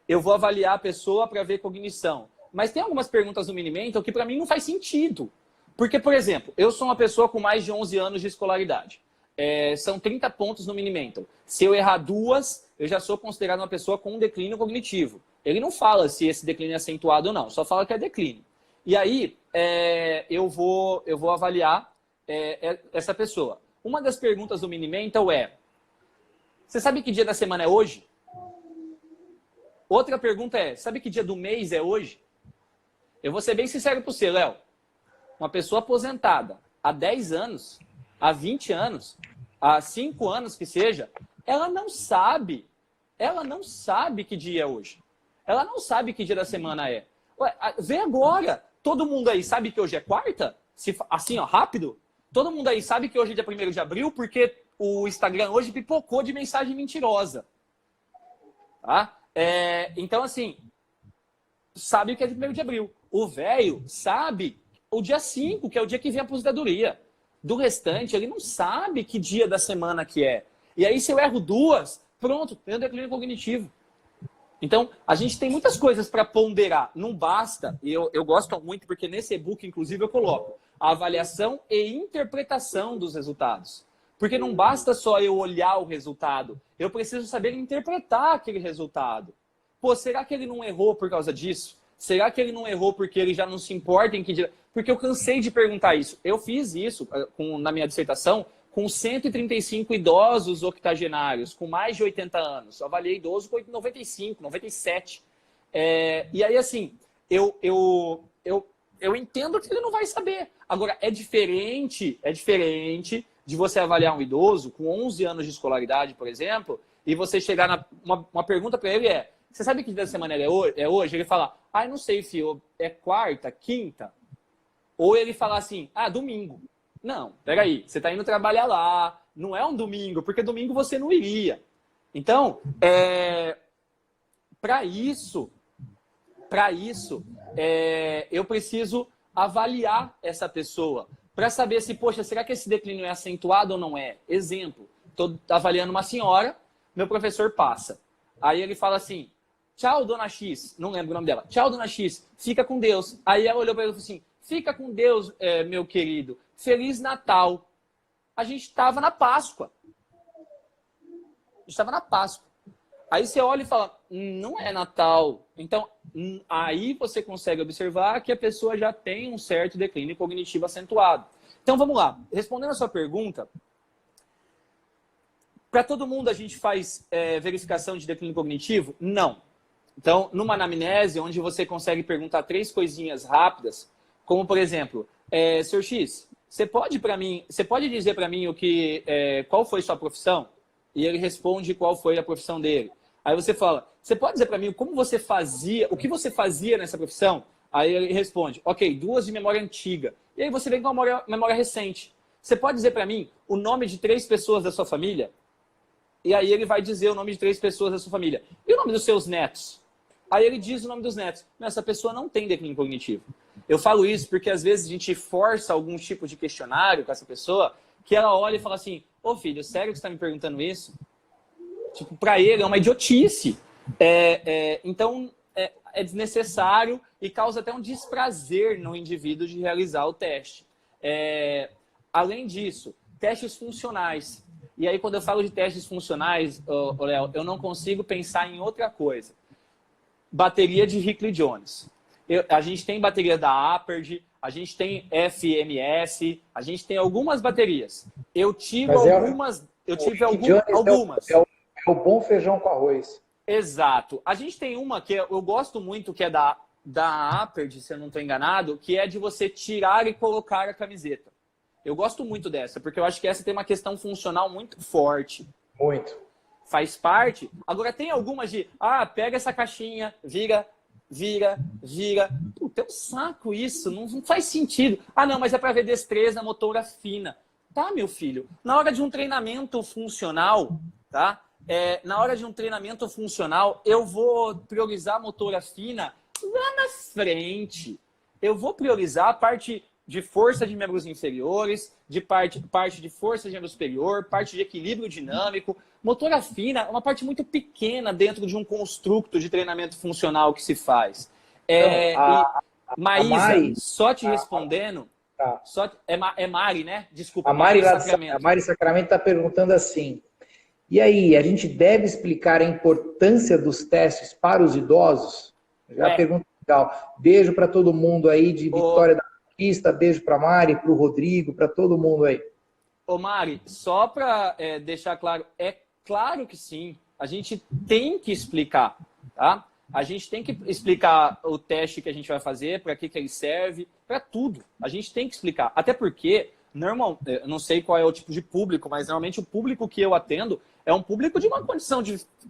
Eu vou avaliar a pessoa para ver cognição. Mas tem algumas perguntas no Mini Mental que para mim não faz sentido. Porque, por exemplo, eu sou uma pessoa com mais de 11 anos de escolaridade. São 30 pontos no Mini Mental. Se eu errar 2, eu já sou considerado uma pessoa com um declínio cognitivo. Ele não fala se esse declínio é acentuado ou não, só fala que é declínio. E aí, eu vou avaliar essa pessoa. Uma das perguntas do Mini Mental é, você sabe que dia da semana é hoje? Outra pergunta é, sabe que dia do mês é hoje? Eu vou ser bem sincero para você, Léo. Uma pessoa aposentada há 10 anos, há 20 anos, há 5 anos que seja, ela não sabe que dia é hoje. Ela não sabe que dia da semana é. Ué, vê agora, todo mundo aí sabe que hoje é quarta? Assim, ó, rápido? Todo mundo aí sabe que hoje é dia 1º de abril porque o Instagram hoje pipocou de mensagem mentirosa. Tá? Então, assim, sabe que é dia 1º de abril. O velho sabe o dia 5, que é o dia que vem a aposentadoria. Do restante, ele não sabe que dia da semana que é. E aí, se eu erro 2, pronto, tem um declínio cognitivo. Então, a gente tem muitas coisas para ponderar. Não basta, e eu gosto muito, porque nesse e-book, inclusive, eu coloco a avaliação e interpretação dos resultados. Porque não basta só eu olhar o resultado, eu preciso saber interpretar aquele resultado. Pô, será que ele não errou por causa disso? Será que ele não errou porque ele já não se importa em que dia? Porque eu cansei de perguntar isso. Eu fiz isso na minha dissertação com 135 idosos octogenários, com mais de 80 anos. Eu avaliei idoso com 95, 97. E aí, assim, eu entendo que ele não vai saber. Agora, é diferente de você avaliar um idoso com 11 anos de escolaridade, por exemplo, e você chegar uma pergunta para ele você sabe que dia da semana é hoje? Ele fala, não sei, filho, é quarta, quinta? Ou ele fala assim, domingo. Não, peraí, você está indo trabalhar lá, não é um domingo, porque domingo você não iria. Então, para isso, eu preciso avaliar essa pessoa, para saber se, poxa, será que esse declínio é acentuado ou não é? Exemplo, estou avaliando uma senhora, meu professor passa. Aí ele fala assim, tchau, dona X, não lembro o nome dela, tchau, dona X, fica com Deus. Aí ela olhou para ele e falou assim, fica com Deus, meu querido, Feliz Natal. A gente estava na Páscoa. Aí você olha e fala, não é Natal. Então, aí você consegue observar que a pessoa já tem um certo declínio cognitivo acentuado. Então, vamos lá. Respondendo a sua pergunta, para todo mundo a gente faz verificação de declínio cognitivo? Não. Então, numa anamnese, onde você consegue perguntar 3 coisinhas rápidas, Como, por exemplo, Sr. X, você pode dizer para mim qual foi sua profissão? E ele responde qual foi a profissão dele. Aí você fala, você pode dizer para mim como você fazia, o que você fazia nessa profissão? Aí ele responde, ok, 2 de memória antiga. E aí você vem com uma memória recente. Você pode dizer para mim o nome de 3 pessoas da sua família? E aí ele vai dizer o nome de 3 pessoas da sua família. E o nome dos seus netos? Aí ele diz o nome dos netos. Não, essa pessoa não tem declínio cognitivo. Eu falo isso porque às vezes a gente força algum tipo de questionário com essa pessoa, que ela olha e fala assim, ô filho, sério que você está me perguntando isso? Tipo, para ele é uma idiotice. Então, é desnecessário e causa até um desprazer no indivíduo de realizar o teste. Além disso, testes funcionais. E aí, quando eu falo de testes funcionais, Léo, eu não consigo pensar em outra coisa. Bateria de Hickley-Jones. A gente tem bateria da Aperd, a gente tem FMS, a gente tem algumas baterias. Eu tive algumas. É o bom feijão com arroz. Exato. A gente tem uma que eu gosto muito, que é da Aperd, se eu não estou enganado, que é de você tirar e colocar a camiseta. Eu gosto muito dessa, porque eu acho que essa tem uma questão funcional muito forte. Muito. Faz parte. Agora tem algumas de, pega essa caixinha, vira. Puta, é um saco isso, não faz sentido. Não, mas é para ver destreza motora fina. Tá, meu filho? Na hora de um treinamento funcional, tá? Na hora de um treinamento funcional, eu vou priorizar a motora fina lá na frente. Eu vou priorizar a parte de força de membros inferiores, parte de força de membro superior, parte de equilíbrio dinâmico. Motora fina é uma parte muito pequena dentro de um construto de treinamento funcional que se faz. Maísa, só te respondendo... Tá. É Mari, né? Desculpa, a Mari Sacramento está perguntando assim, e aí, a gente deve explicar a importância dos testes para os idosos? Já pergunta legal. Beijo para todo mundo aí de Vitória da Conquista, beijo para a Mari, para o Rodrigo, para todo mundo aí. Ô Mari, só para deixar claro, é claro que sim, a gente tem que explicar, tá? A gente tem que explicar o teste que a gente vai fazer, para que ele serve, para tudo. A gente tem que explicar. Até porque, eu não sei qual é o tipo de público, mas normalmente o público que eu atendo é um público de uma condição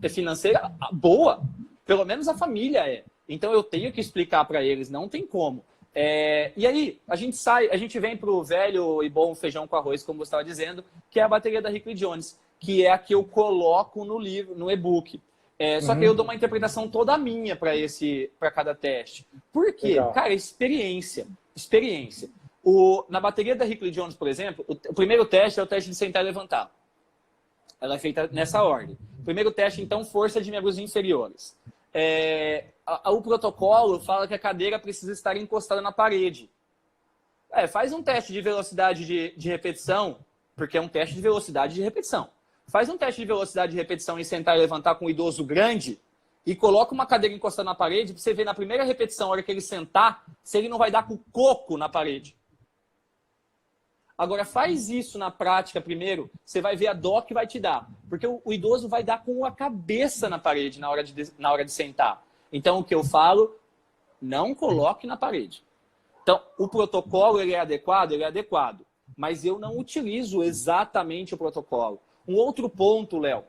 financeira boa. Pelo menos a família é. Então eu tenho que explicar para eles, não tem como. E aí, a gente vem para o velho e bom feijão com arroz, como você estava dizendo, que é a bateria da Hickley-Jones, que é a que eu coloco no livro, no e-book. Só que eu dou uma interpretação toda minha para cada teste. Por quê? Legal. Cara, experiência. Na bateria da Hickley-Jones, por exemplo, o primeiro teste é o teste de sentar e levantar. Ela é feita nessa ordem. O primeiro teste, então, força de membros inferiores. O protocolo fala que a cadeira precisa estar encostada na parede. Faz um teste de velocidade de repetição, porque é um teste de velocidade de repetição. Faz um teste de velocidade de repetição em sentar e levantar com um idoso grande e coloca uma cadeira encostada na parede para você ver na primeira repetição, a hora que ele sentar, se ele não vai dar com o coco na parede. Agora, faz isso na prática primeiro, você vai ver a dó que vai te dar. Porque o idoso vai dar com a cabeça na parede na hora de sentar. Então, o que eu falo, não coloque na parede. Então, o protocolo ele é adequado, mas eu não utilizo exatamente o protocolo. Um outro ponto, Léo,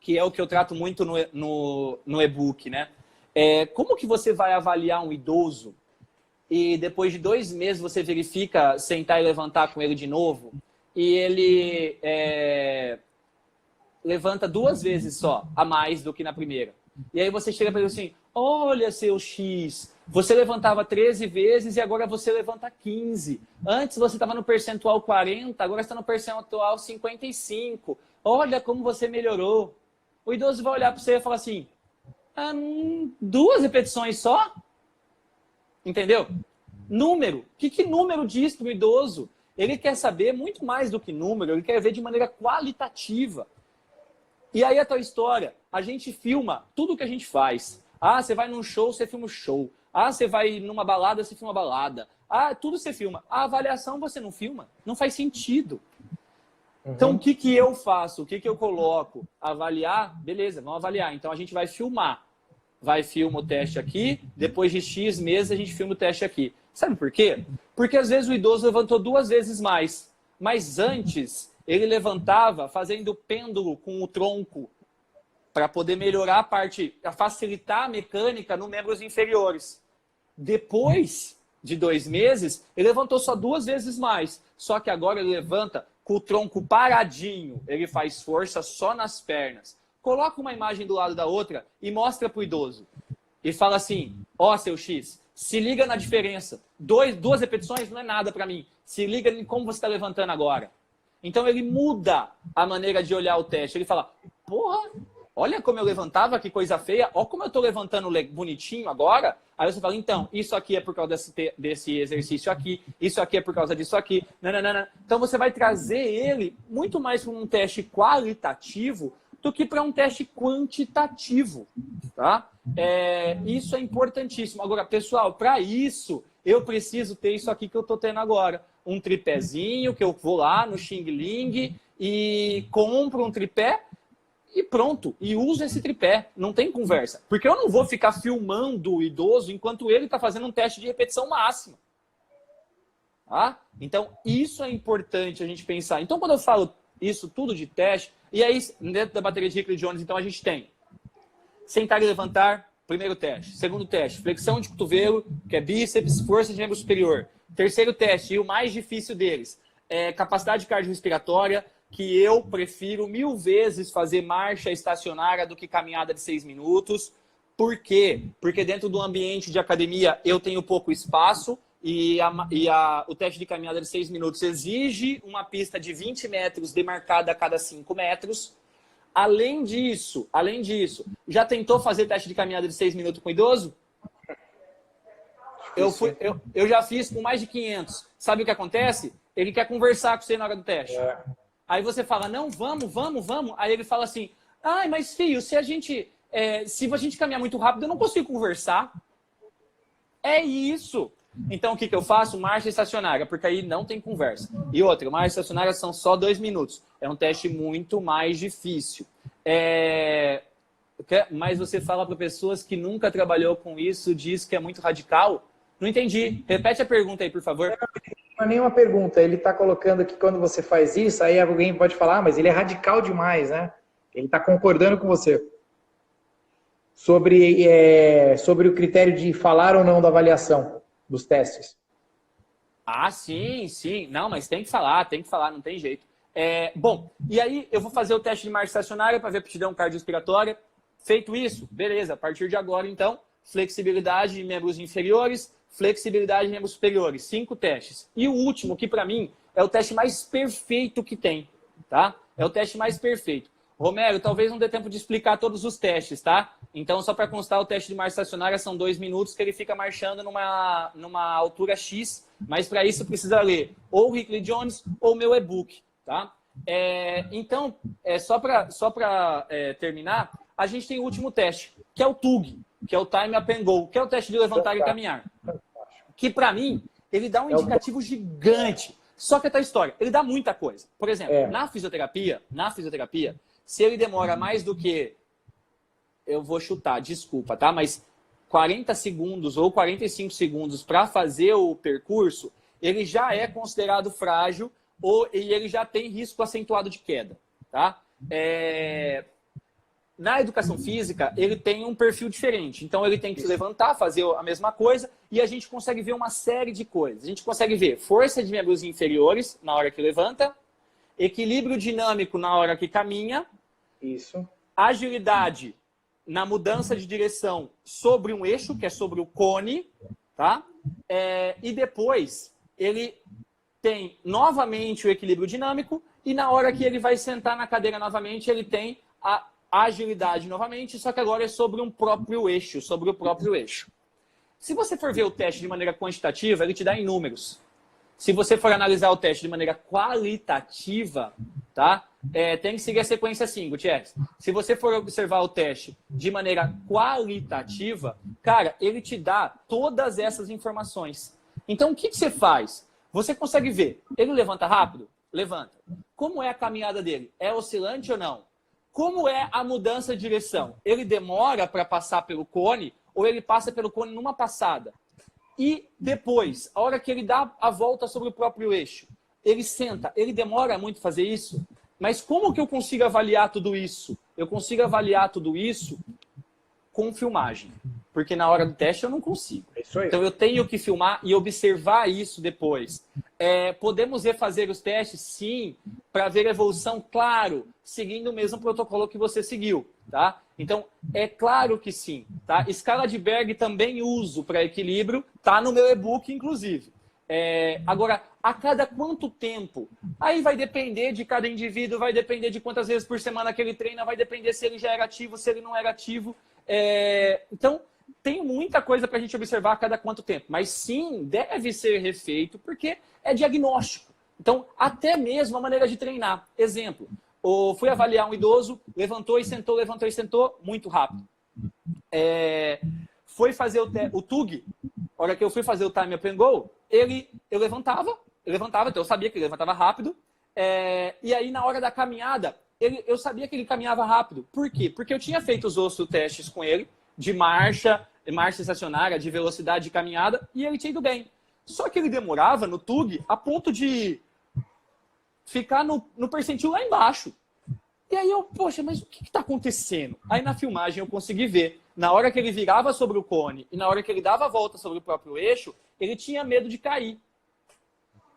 que é o que eu trato muito no e-book, né? Como que você vai avaliar um idoso e depois de 2 meses você verifica sentar e levantar com ele de novo e ele levanta 2 vezes só, a mais do que na primeira. E aí você chega para ele assim, olha, seu X, você levantava 13 vezes e agora você levanta 15. Antes você estava no percentual 40, agora você está no percentual 55. Olha como você melhorou. O idoso vai olhar para você e falar assim, 2 repetições só? Entendeu? Número. Que número diz para o idoso? Ele quer saber muito mais do que número, ele quer ver de maneira qualitativa. E aí a tua história, a gente filma tudo que a gente faz. Você vai num show, você filma o show. Você vai numa balada, você filma a balada. Tudo você filma. A avaliação você não filma. Não faz sentido. Então, o que eu faço? O que eu coloco? Avaliar? Beleza, vamos avaliar. Então, a gente vai filmar. Filma o teste aqui, depois de X meses a gente filma o teste aqui. Sabe por quê? Porque às vezes o idoso levantou 2 vezes mais. Mas antes, ele levantava fazendo pêndulo com o tronco para poder melhorar a parte, para facilitar a mecânica nos membros inferiores. Depois de 2 meses, ele levantou só 2 vezes mais. Só que agora ele levanta com o tronco paradinho. Ele faz força só nas pernas. Coloca uma imagem do lado da outra e mostra para o idoso. E fala assim, ó, seu X, se liga na diferença. 2 repetições não é nada para mim. Se liga em como você está levantando agora. Então ele muda a maneira de olhar o teste. Ele fala, porra, olha como eu levantava, que coisa feia. Olha como eu estou levantando bonitinho agora. Aí você fala, então, isso aqui é por causa desse exercício aqui. Isso aqui é por causa disso aqui. Nananana. Então você vai trazer ele muito mais para um teste qualitativo do que para um teste quantitativo. Tá? Isso é importantíssimo. Agora, pessoal, para isso, eu preciso ter isso aqui que eu estou tendo agora. Um tripézinho, que eu vou lá no Xing Ling e compro um tripé e pronto. E uso esse tripé. Não tem conversa. Porque eu não vou ficar filmando o idoso enquanto ele está fazendo um teste de repetição máxima. Tá? Então, isso é importante a gente pensar. Então, quando eu falo isso tudo de teste, e aí, dentro da bateria de Hickley Jones, então a gente tem sentar e levantar, primeiro teste. Segundo teste, flexão de cotovelo, que é bíceps, força de membro superior. Terceiro teste, e o mais difícil deles, é capacidade cardiorrespiratória, que eu prefiro 1000 vezes fazer marcha estacionária do que caminhada de 6 minutos. Por quê? Porque dentro do ambiente de academia eu tenho pouco espaço e o teste de caminhada de 6 minutos exige uma pista de 20 metros demarcada a cada 5 metros. Além disso, já tentou fazer teste de caminhada de 6 minutos com idoso? Eu já fiz com mais de 500. Sabe o que acontece? Ele quer conversar com você na hora do teste. Aí você fala, não, vamos. Aí ele fala assim, mas filho, se a gente caminhar muito rápido, eu não consigo conversar. É isso. Então, o que eu faço? Marcha estacionária, porque aí não tem conversa. E outra, marcha estacionária são só 2 minutos. É um teste muito mais difícil. Mas você fala para pessoas que nunca trabalhou com isso, diz que é muito radical? Não entendi. Repete a pergunta aí, por favor. Não é nenhuma pergunta. Ele está colocando que quando você faz isso, aí alguém pode falar, mas ele é radical demais, né? Ele está concordando com você. Sobre o critério de falar ou não da avaliação dos testes. Sim. Não, mas tem que falar, não tem jeito. Bom, e aí eu vou fazer o teste de marcha estacionária para ver a aptidão cardiorrespiratória. Feito isso, beleza. A partir de agora, então, flexibilidade de membros inferiores, flexibilidade de membros superiores. 5 testes. E o último, que para mim é o teste mais perfeito que tem, tá? É o teste mais perfeito. Romero, talvez não dê tempo de explicar todos os testes, tá? Então, só para constar, o teste de marcha estacionária são 2 minutos que ele fica marchando numa altura X, mas para isso precisa ler ou o Hickley Jones ou o meu e-book, tá? Então, só para terminar, a gente tem o último teste, que é o TUG, que é o Time Up and Go, que é o teste de levantar e caminhar. Que, para mim, ele dá um indicativo gigante. Só que é a história, ele dá muita coisa. Por exemplo, na fisioterapia, se ele demora mais do que, eu vou chutar, desculpa, tá? Mas 40 segundos ou 45 segundos para fazer o percurso, ele já é considerado frágil e ele já tem risco acentuado de queda, tá? Na educação física, ele tem um perfil diferente. Então, ele tem que se levantar, fazer a mesma coisa, e a gente consegue ver uma série de coisas. A gente consegue ver força de membros inferiores na hora que levanta, equilíbrio dinâmico na hora que caminha, isso, agilidade na mudança de direção sobre um eixo, que é sobre o cone, tá? E depois, ele tem novamente o equilíbrio dinâmico, e na hora que ele vai sentar na cadeira novamente, ele tem a agilidade novamente, só que agora é sobre um próprio eixo, sobre o próprio eixo. Se você for ver o teste de maneira quantitativa, ele te dá em números. Se você for analisar o teste de maneira qualitativa, tá? Tem que seguir a sequência assim, Gutierrez. Se você for observar o teste de maneira qualitativa, cara, ele te dá todas essas informações. Então, o que você faz? Você consegue ver, ele levanta rápido? Levanta. Como é a caminhada dele? É oscilante ou não? Como é a mudança de direção? Ele demora para passar pelo cone ou ele passa pelo cone numa passada? E depois, a hora que ele dá a volta sobre o próprio eixo, ele senta, ele demora muito fazer isso, mas como que eu consigo avaliar tudo isso? Eu consigo avaliar tudo isso com filmagem, porque na hora do teste eu não consigo. É isso aí. Então eu tenho que filmar e observar isso depois. Podemos refazer os testes? Sim, para ver a evolução, claro, seguindo o mesmo protocolo que você seguiu, tá? Então, é claro que sim, tá? Escala de Berg também uso para equilíbrio, tá no meu e-book, inclusive. Agora, a cada quanto tempo? Aí vai depender de cada indivíduo, vai depender de quantas vezes por semana que ele treina, vai depender se ele já era ativo, se ele não era ativo. Então, tem muita coisa para a gente observar a cada quanto tempo. Mas sim, deve ser refeito, porque é diagnóstico. Então, até mesmo a maneira de treinar. Exemplo, fui avaliar um idoso, levantou e sentou, muito rápido. Foi fazer o TUG, a hora que eu fui fazer o Time Up and Go, eu levantava, então eu sabia que ele levantava rápido, e aí na hora da caminhada, eu sabia que ele caminhava rápido. Por quê? Porque eu tinha feito os outros testes com ele, de marcha estacionária, de velocidade de caminhada, e ele tinha ido bem. Só que ele demorava no TUG a ponto de ficar no percentil lá embaixo. E aí eu, poxa, mas o que está acontecendo? Aí na filmagem eu consegui ver, na hora que ele virava sobre o cone e na hora que ele dava a volta sobre o próprio eixo, ele tinha medo de cair.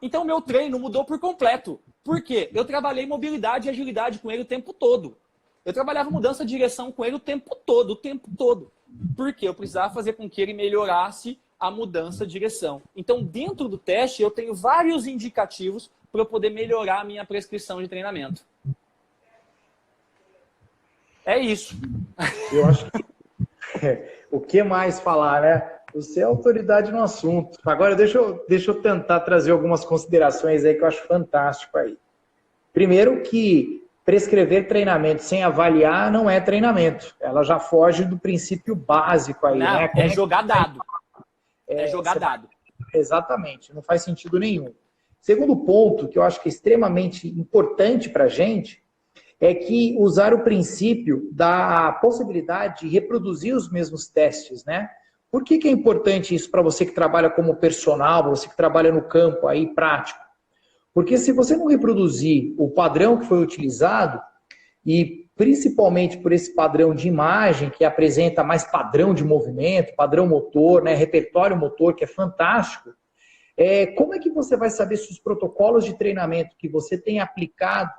Então o meu treino mudou por completo. Por quê? Eu trabalhei mobilidade e agilidade com ele o tempo todo. Eu trabalhava mudança de direção com ele o tempo todo. Porque eu precisava fazer com que ele melhorasse a mudança de direção. Então, dentro do teste, eu tenho vários indicativos para eu poder melhorar a minha prescrição de treinamento. É isso. Eu acho que... O que mais falar, né? Você é autoridade no assunto. Agora, deixa eu tentar trazer algumas considerações aí que eu acho fantástico aí. Primeiro que prescrever treinamento sem avaliar não é treinamento. Ela já foge do princípio básico aí, não, né? É jogar dado. É jogar dado. Exatamente, não faz sentido nenhum. Segundo ponto, que eu acho que é extremamente importante para a gente, é que usar o princípio da possibilidade de reproduzir os mesmos testes, né? Por que é importante isso para você que trabalha como personal, você que trabalha no campo aí prático? Porque se você não reproduzir o padrão que foi utilizado, e principalmente por esse padrão de imagem, que apresenta mais padrão de movimento, padrão motor, né, repertório motor, que é fantástico, como é que você vai saber se os protocolos de treinamento que você tem aplicado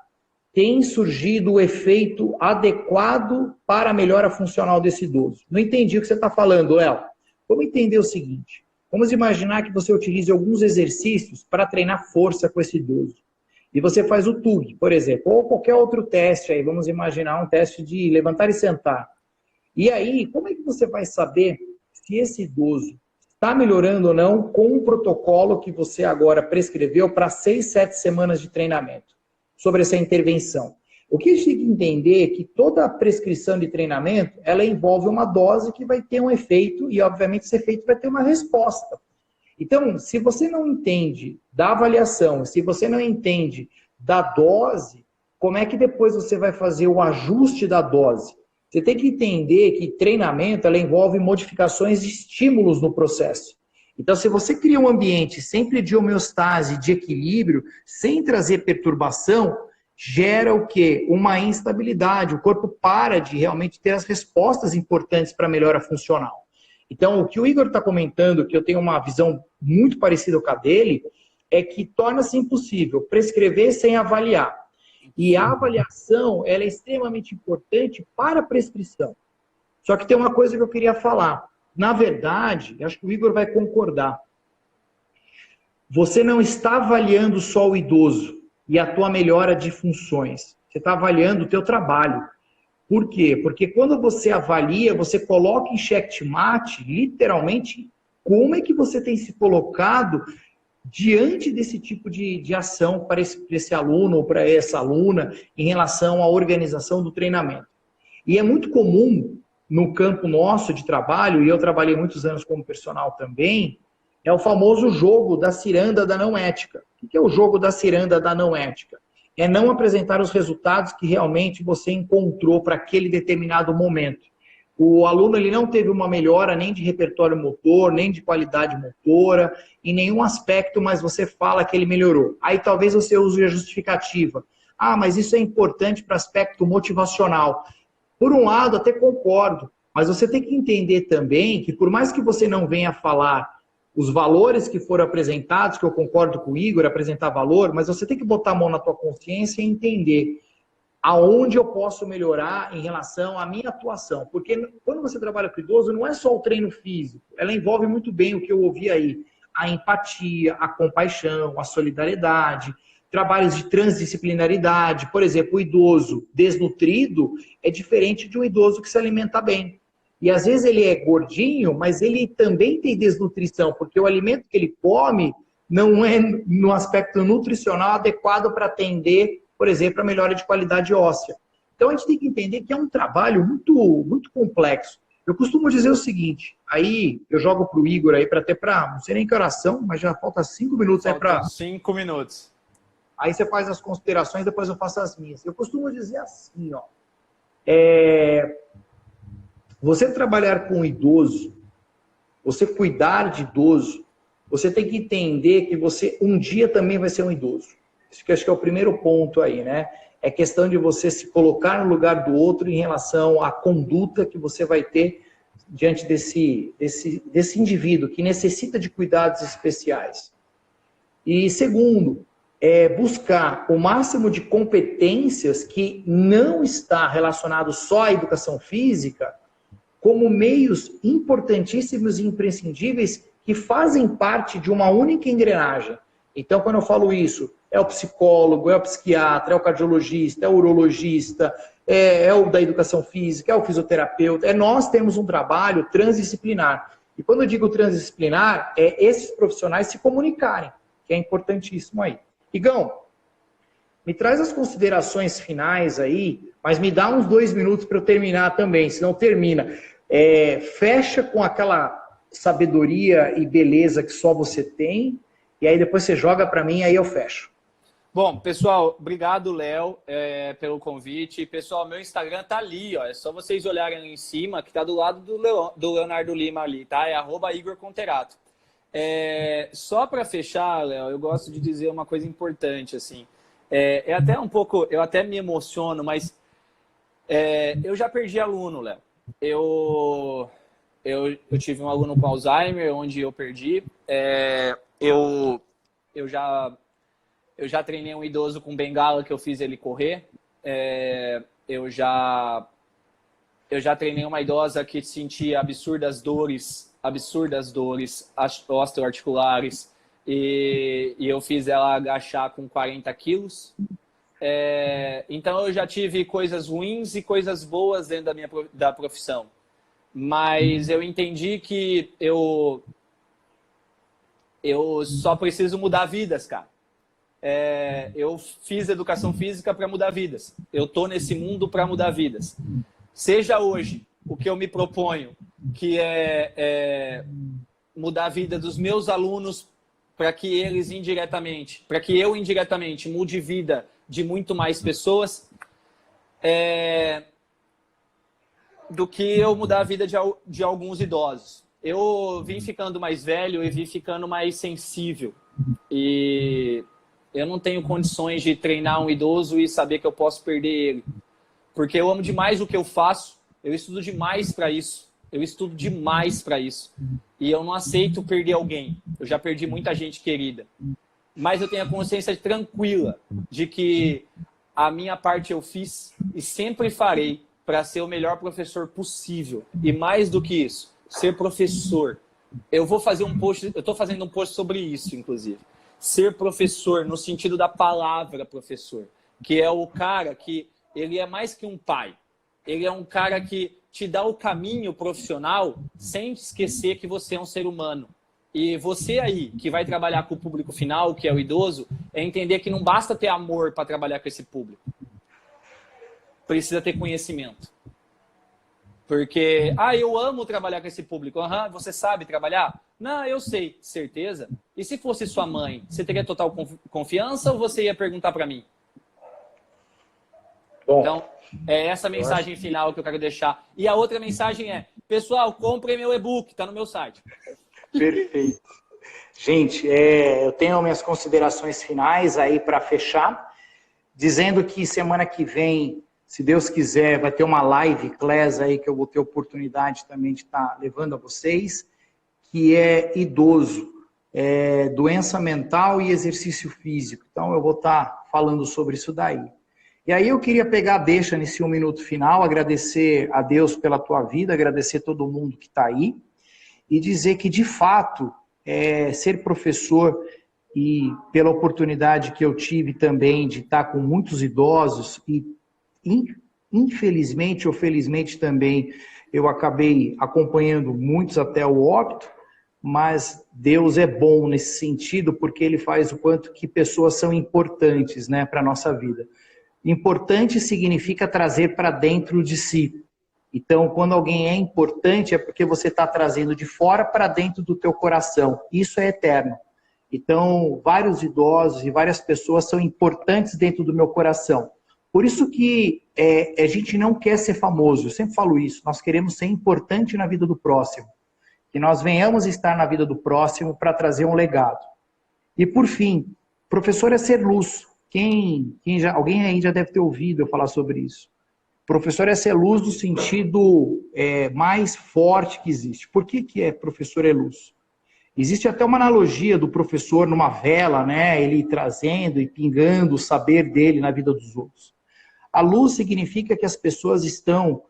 tem surgido o efeito adequado para a melhora funcional desse idoso? Não entendi o que você está falando, El. Vamos entender o seguinte. Vamos imaginar que você utilize alguns exercícios para treinar força com esse idoso. E você faz o TUG, por exemplo, ou qualquer outro teste aí. Vamos imaginar um teste de levantar e sentar. E aí, como é que você vai saber se esse idoso está melhorando ou não com o protocolo que você agora prescreveu para 6, 7 semanas de treinamento sobre essa intervenção? O que a gente tem que entender é que toda prescrição de treinamento, ela envolve uma dose que vai ter um efeito e, obviamente, esse efeito vai ter uma resposta. Então, se você não entende da avaliação, se você não entende da dose, como é que depois você vai fazer o ajuste da dose? Você tem que entender que treinamento, ela envolve modificações de estímulos no processo. Então, se você cria um ambiente sempre de homeostase, de equilíbrio, sem trazer perturbação, gera o quê? Uma instabilidade. O corpo para de realmente ter as respostas importantes para a melhora funcional. Então, o que o Igor está comentando, que eu tenho uma visão muito parecida com a dele, é que torna-se impossível prescrever sem avaliar. E a avaliação, ela é extremamente importante para a prescrição. Só que tem uma coisa que eu queria falar. Na verdade, acho que o Igor vai concordar. Você não está avaliando só o idoso e a tua melhora de funções. Você está avaliando o teu trabalho. Por quê? Porque quando você avalia, você coloca em xeque-mate, literalmente, como é que você tem se colocado diante desse tipo de ação para esse aluno ou para essa aluna em relação à organização do treinamento. E é muito comum no campo nosso de trabalho, e eu trabalhei muitos anos como personal também, é o famoso jogo da ciranda da não ética. O que é o jogo da ciranda da não ética? É não apresentar os resultados que realmente você encontrou para aquele determinado momento. O aluno ele não teve uma melhora nem de repertório motor, nem de qualidade motora, em nenhum aspecto, mas você fala que ele melhorou. Aí talvez você use a justificativa. Ah, mas isso é importante para aspecto motivacional. Por um lado, até concordo, mas você tem que entender também que por mais que você não venha falar os valores que foram apresentados, que eu concordo com o Igor, apresentar valor, mas você tem que botar a mão na tua consciência e entender aonde eu posso melhorar em relação à minha atuação. Porque quando você trabalha com idoso, não é só o treino físico. Ela envolve muito bem o que eu ouvi aí. A empatia, a compaixão, a solidariedade, trabalhos de transdisciplinaridade. Por exemplo, o idoso desnutrido é diferente de um idoso que se alimenta bem. E às vezes ele é gordinho, mas ele também tem desnutrição, porque o alimento que ele come não é no aspecto nutricional adequado para atender, por exemplo, a melhora de qualidade óssea. Então a gente tem que entender que é um trabalho muito complexo. Eu costumo dizer o seguinte, aí eu jogo para o Igor aí para não sei nem que oração, mas já falta 5 minutos aí para... 5 minutos. Aí você faz as considerações, depois eu faço as minhas. Eu costumo dizer assim, ó. Você trabalhar com idoso, você cuidar de idoso, você tem que entender que você um dia também vai ser um idoso. Isso que acho que é o primeiro ponto aí, né? É questão de você se colocar no lugar do outro em relação à conduta que você vai ter diante desse indivíduo que necessita de cuidados especiais. E segundo, buscar o máximo de competências que não está relacionado só à educação física, como meios importantíssimos e imprescindíveis que fazem parte de uma única engrenagem. Então, quando eu falo isso, é o psicólogo, é o psiquiatra, é o cardiologista, é o urologista, é o da educação física, é o fisioterapeuta. Nós temos um trabalho transdisciplinar. E quando eu digo transdisciplinar, é esses profissionais se comunicarem, que é importantíssimo aí. Igão, me traz as considerações finais aí, mas me dá uns 2 minutos para eu terminar também, senão termina. Fecha com aquela sabedoria e beleza que só você tem, e aí depois você joga para mim, aí eu fecho. Bom, pessoal, obrigado, Léo, pelo convite. Pessoal, meu Instagram tá ali, ó. É só vocês olharem ali em cima, que tá do lado do Leonardo Lima ali, tá? É @IgorConterato. Só para fechar, Léo, eu gosto de dizer uma coisa importante, assim. Até um pouco, eu até me emociono, mas eu já perdi aluno, Léo. Eu tive um aluno com Alzheimer, onde eu perdi. Eu já treinei um idoso com bengala, que eu fiz ele correr. Eu já treinei uma idosa que sentia absurdas dores osteoarticulares, e eu fiz ela agachar com 40 quilos. Então eu já tive coisas ruins e coisas boas dentro da profissão. Mas eu entendi que eu só preciso mudar vidas, cara. Eu fiz educação física para mudar vidas. Eu tô nesse mundo para mudar vidas. Seja hoje o que eu me proponho, que é mudar a vida dos meus alunos para que eu indiretamente mude vida de muito mais pessoas, do que eu mudar a vida de alguns idosos. Eu vim ficando mais velho e vim ficando mais sensível. E eu não tenho condições de treinar um idoso e saber que eu posso perder ele. Porque eu amo demais o que eu faço, eu estudo demais para isso. E eu não aceito perder alguém. Eu já perdi muita gente querida. Mas eu tenho a consciência tranquila de que a minha parte eu fiz e sempre farei para ser o melhor professor possível. E mais do que isso, ser professor. Eu vou fazer um post, eu estou fazendo um post sobre isso, inclusive. Ser professor, no sentido da palavra professor. Que é o cara que, ele é mais que um pai. Ele é um cara que te dá o caminho profissional sem esquecer que você é um ser humano. E você aí, que vai trabalhar com o público final, que é o idoso, é entender que não basta ter amor para trabalhar com esse público. Precisa ter conhecimento. Porque, eu amo trabalhar com esse público. Você sabe trabalhar? Não, eu sei, certeza. E se fosse sua mãe, você teria total confiança ou você ia perguntar para mim? Bom, Então, é essa mensagem final que eu quero deixar. E a outra mensagem é, pessoal, comprem meu e-book, está no meu site. perfeito. Gente, eu tenho minhas considerações finais aí para fechar, dizendo que semana que vem, se Deus quiser, vai ter uma live class aí que eu vou ter oportunidade também de estar levando a vocês, que é idoso, doença mental e exercício físico. Então eu vou estar falando sobre isso daí. E aí eu queria pegar a deixa nesse 1 minuto final, agradecer a Deus pela tua vida, agradecer todo mundo que está aí, e dizer que, de fato, ser professor e pela oportunidade que eu tive também de estar com muitos idosos e, infelizmente ou felizmente também, eu acabei acompanhando muitos até o óbito, mas Deus é bom nesse sentido, porque Ele faz o quanto que pessoas são importantes, né, para a nossa vida. Importante significa trazer para dentro de si. Então, quando alguém é importante, é porque você está trazendo de fora para dentro do teu coração. Isso é eterno. Então, vários idosos e várias pessoas são importantes dentro do meu coração. Por isso que a gente não quer ser famoso. Eu sempre falo isso. Nós queremos ser importante na vida do próximo. Que nós venhamos estar na vida do próximo para trazer um legado. E, por fim, professor é ser luz. Alguém aí já deve ter ouvido eu falar sobre isso. Professor é ser luz no sentido mais forte que existe. Por que professor é luz? Existe até uma analogia do professor numa vela, né? Ele trazendo e pingando o saber dele na vida dos outros. A luz significa que as pessoas estão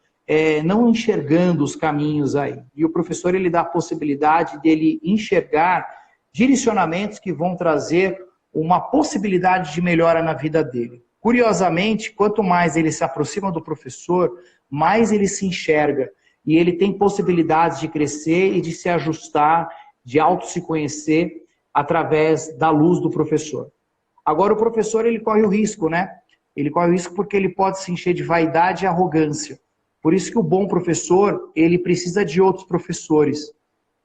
não enxergando os caminhos aí. E o professor ele dá a possibilidade dele enxergar direcionamentos que vão trazer uma possibilidade de melhora na vida dele. Curiosamente, quanto mais ele se aproxima do professor, mais ele se enxerga. E ele tem possibilidades de crescer e de se ajustar, de se conhecer através da luz do professor. Agora, o professor ele corre o risco, né? Ele corre o risco porque ele pode se encher de vaidade e arrogância. Por isso que o bom professor, ele precisa de outros professores,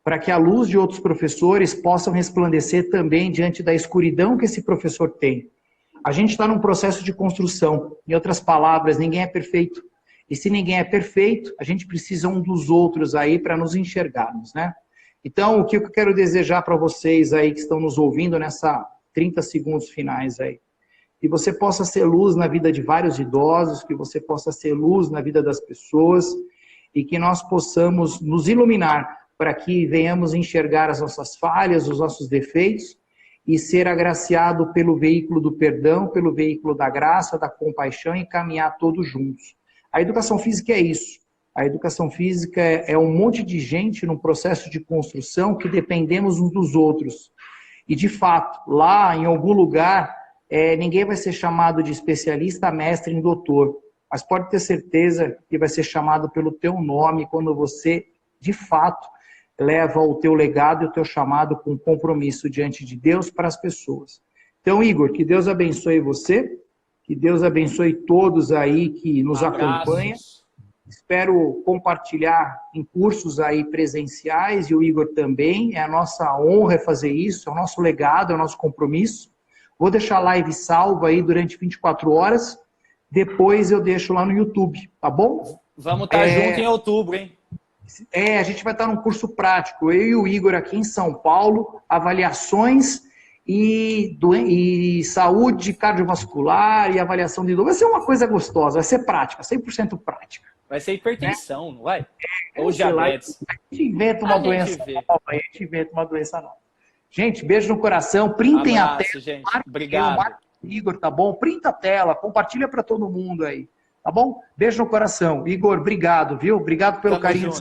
para que a luz de outros professores possam resplandecer também diante da escuridão que esse professor tem. A gente está num processo de construção. Em outras palavras, ninguém é perfeito. E se ninguém é perfeito, a gente precisa um dos outros aí para nos enxergarmos, né? Então, o que eu quero desejar para vocês aí que estão nos ouvindo nessa 30 segundos finais aí? Que você possa ser luz na vida de vários idosos, que você possa ser luz na vida das pessoas e que nós possamos nos iluminar para que venhamos enxergar as nossas falhas, os nossos defeitos e ser agraciado pelo veículo do perdão, pelo veículo da graça, da compaixão e caminhar todos juntos. A educação física é isso. A educação física é um monte de gente num processo de construção que dependemos uns dos outros. E, de fato, lá em algum lugar, ninguém vai ser chamado de especialista, mestre, nem doutor. Mas pode ter certeza que vai ser chamado pelo teu nome quando você, de fato, leva o teu legado e o teu chamado com compromisso diante de Deus para as pessoas. Então, Igor, que Deus abençoe você, que Deus abençoe todos aí que nos acompanham. Espero compartilhar em cursos aí presenciais e o Igor também. É a nossa honra fazer isso, é o nosso legado, é o nosso compromisso. Vou deixar a live salva aí durante 24 horas. Depois eu deixo lá no YouTube, tá bom? Vamos estar junto em outubro, hein? A gente vai estar num curso prático, eu e o Igor aqui em São Paulo, avaliações e saúde cardiovascular e avaliação de dor. Vai ser uma coisa gostosa, vai ser prática, 100% prática. Vai ser hipertensão, não vai? Ou diabetes. A gente inventa uma doença nova, a gente inventa uma doença nova. Gente, beijo no coração, printem a tela. Gente. Obrigado. Marca o Igor, tá bom? Printa a tela, compartilha para todo mundo aí. Tá bom? Beijo no coração. Igor, obrigado, viu? Obrigado pelo carinho.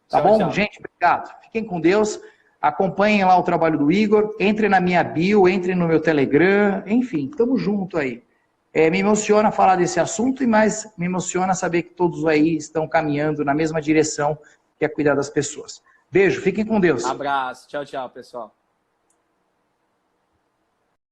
Tá bom? Tchau. Gente, obrigado. Fiquem com Deus. Acompanhem lá o trabalho do Igor. Entrem na minha bio, entrem no meu Telegram. Enfim, tamo junto aí. Me emociona falar desse assunto, mas me emociona saber que todos aí estão caminhando na mesma direção, que é cuidar das pessoas. Beijo, fiquem com Deus. Abraço. Tchau, tchau, pessoal.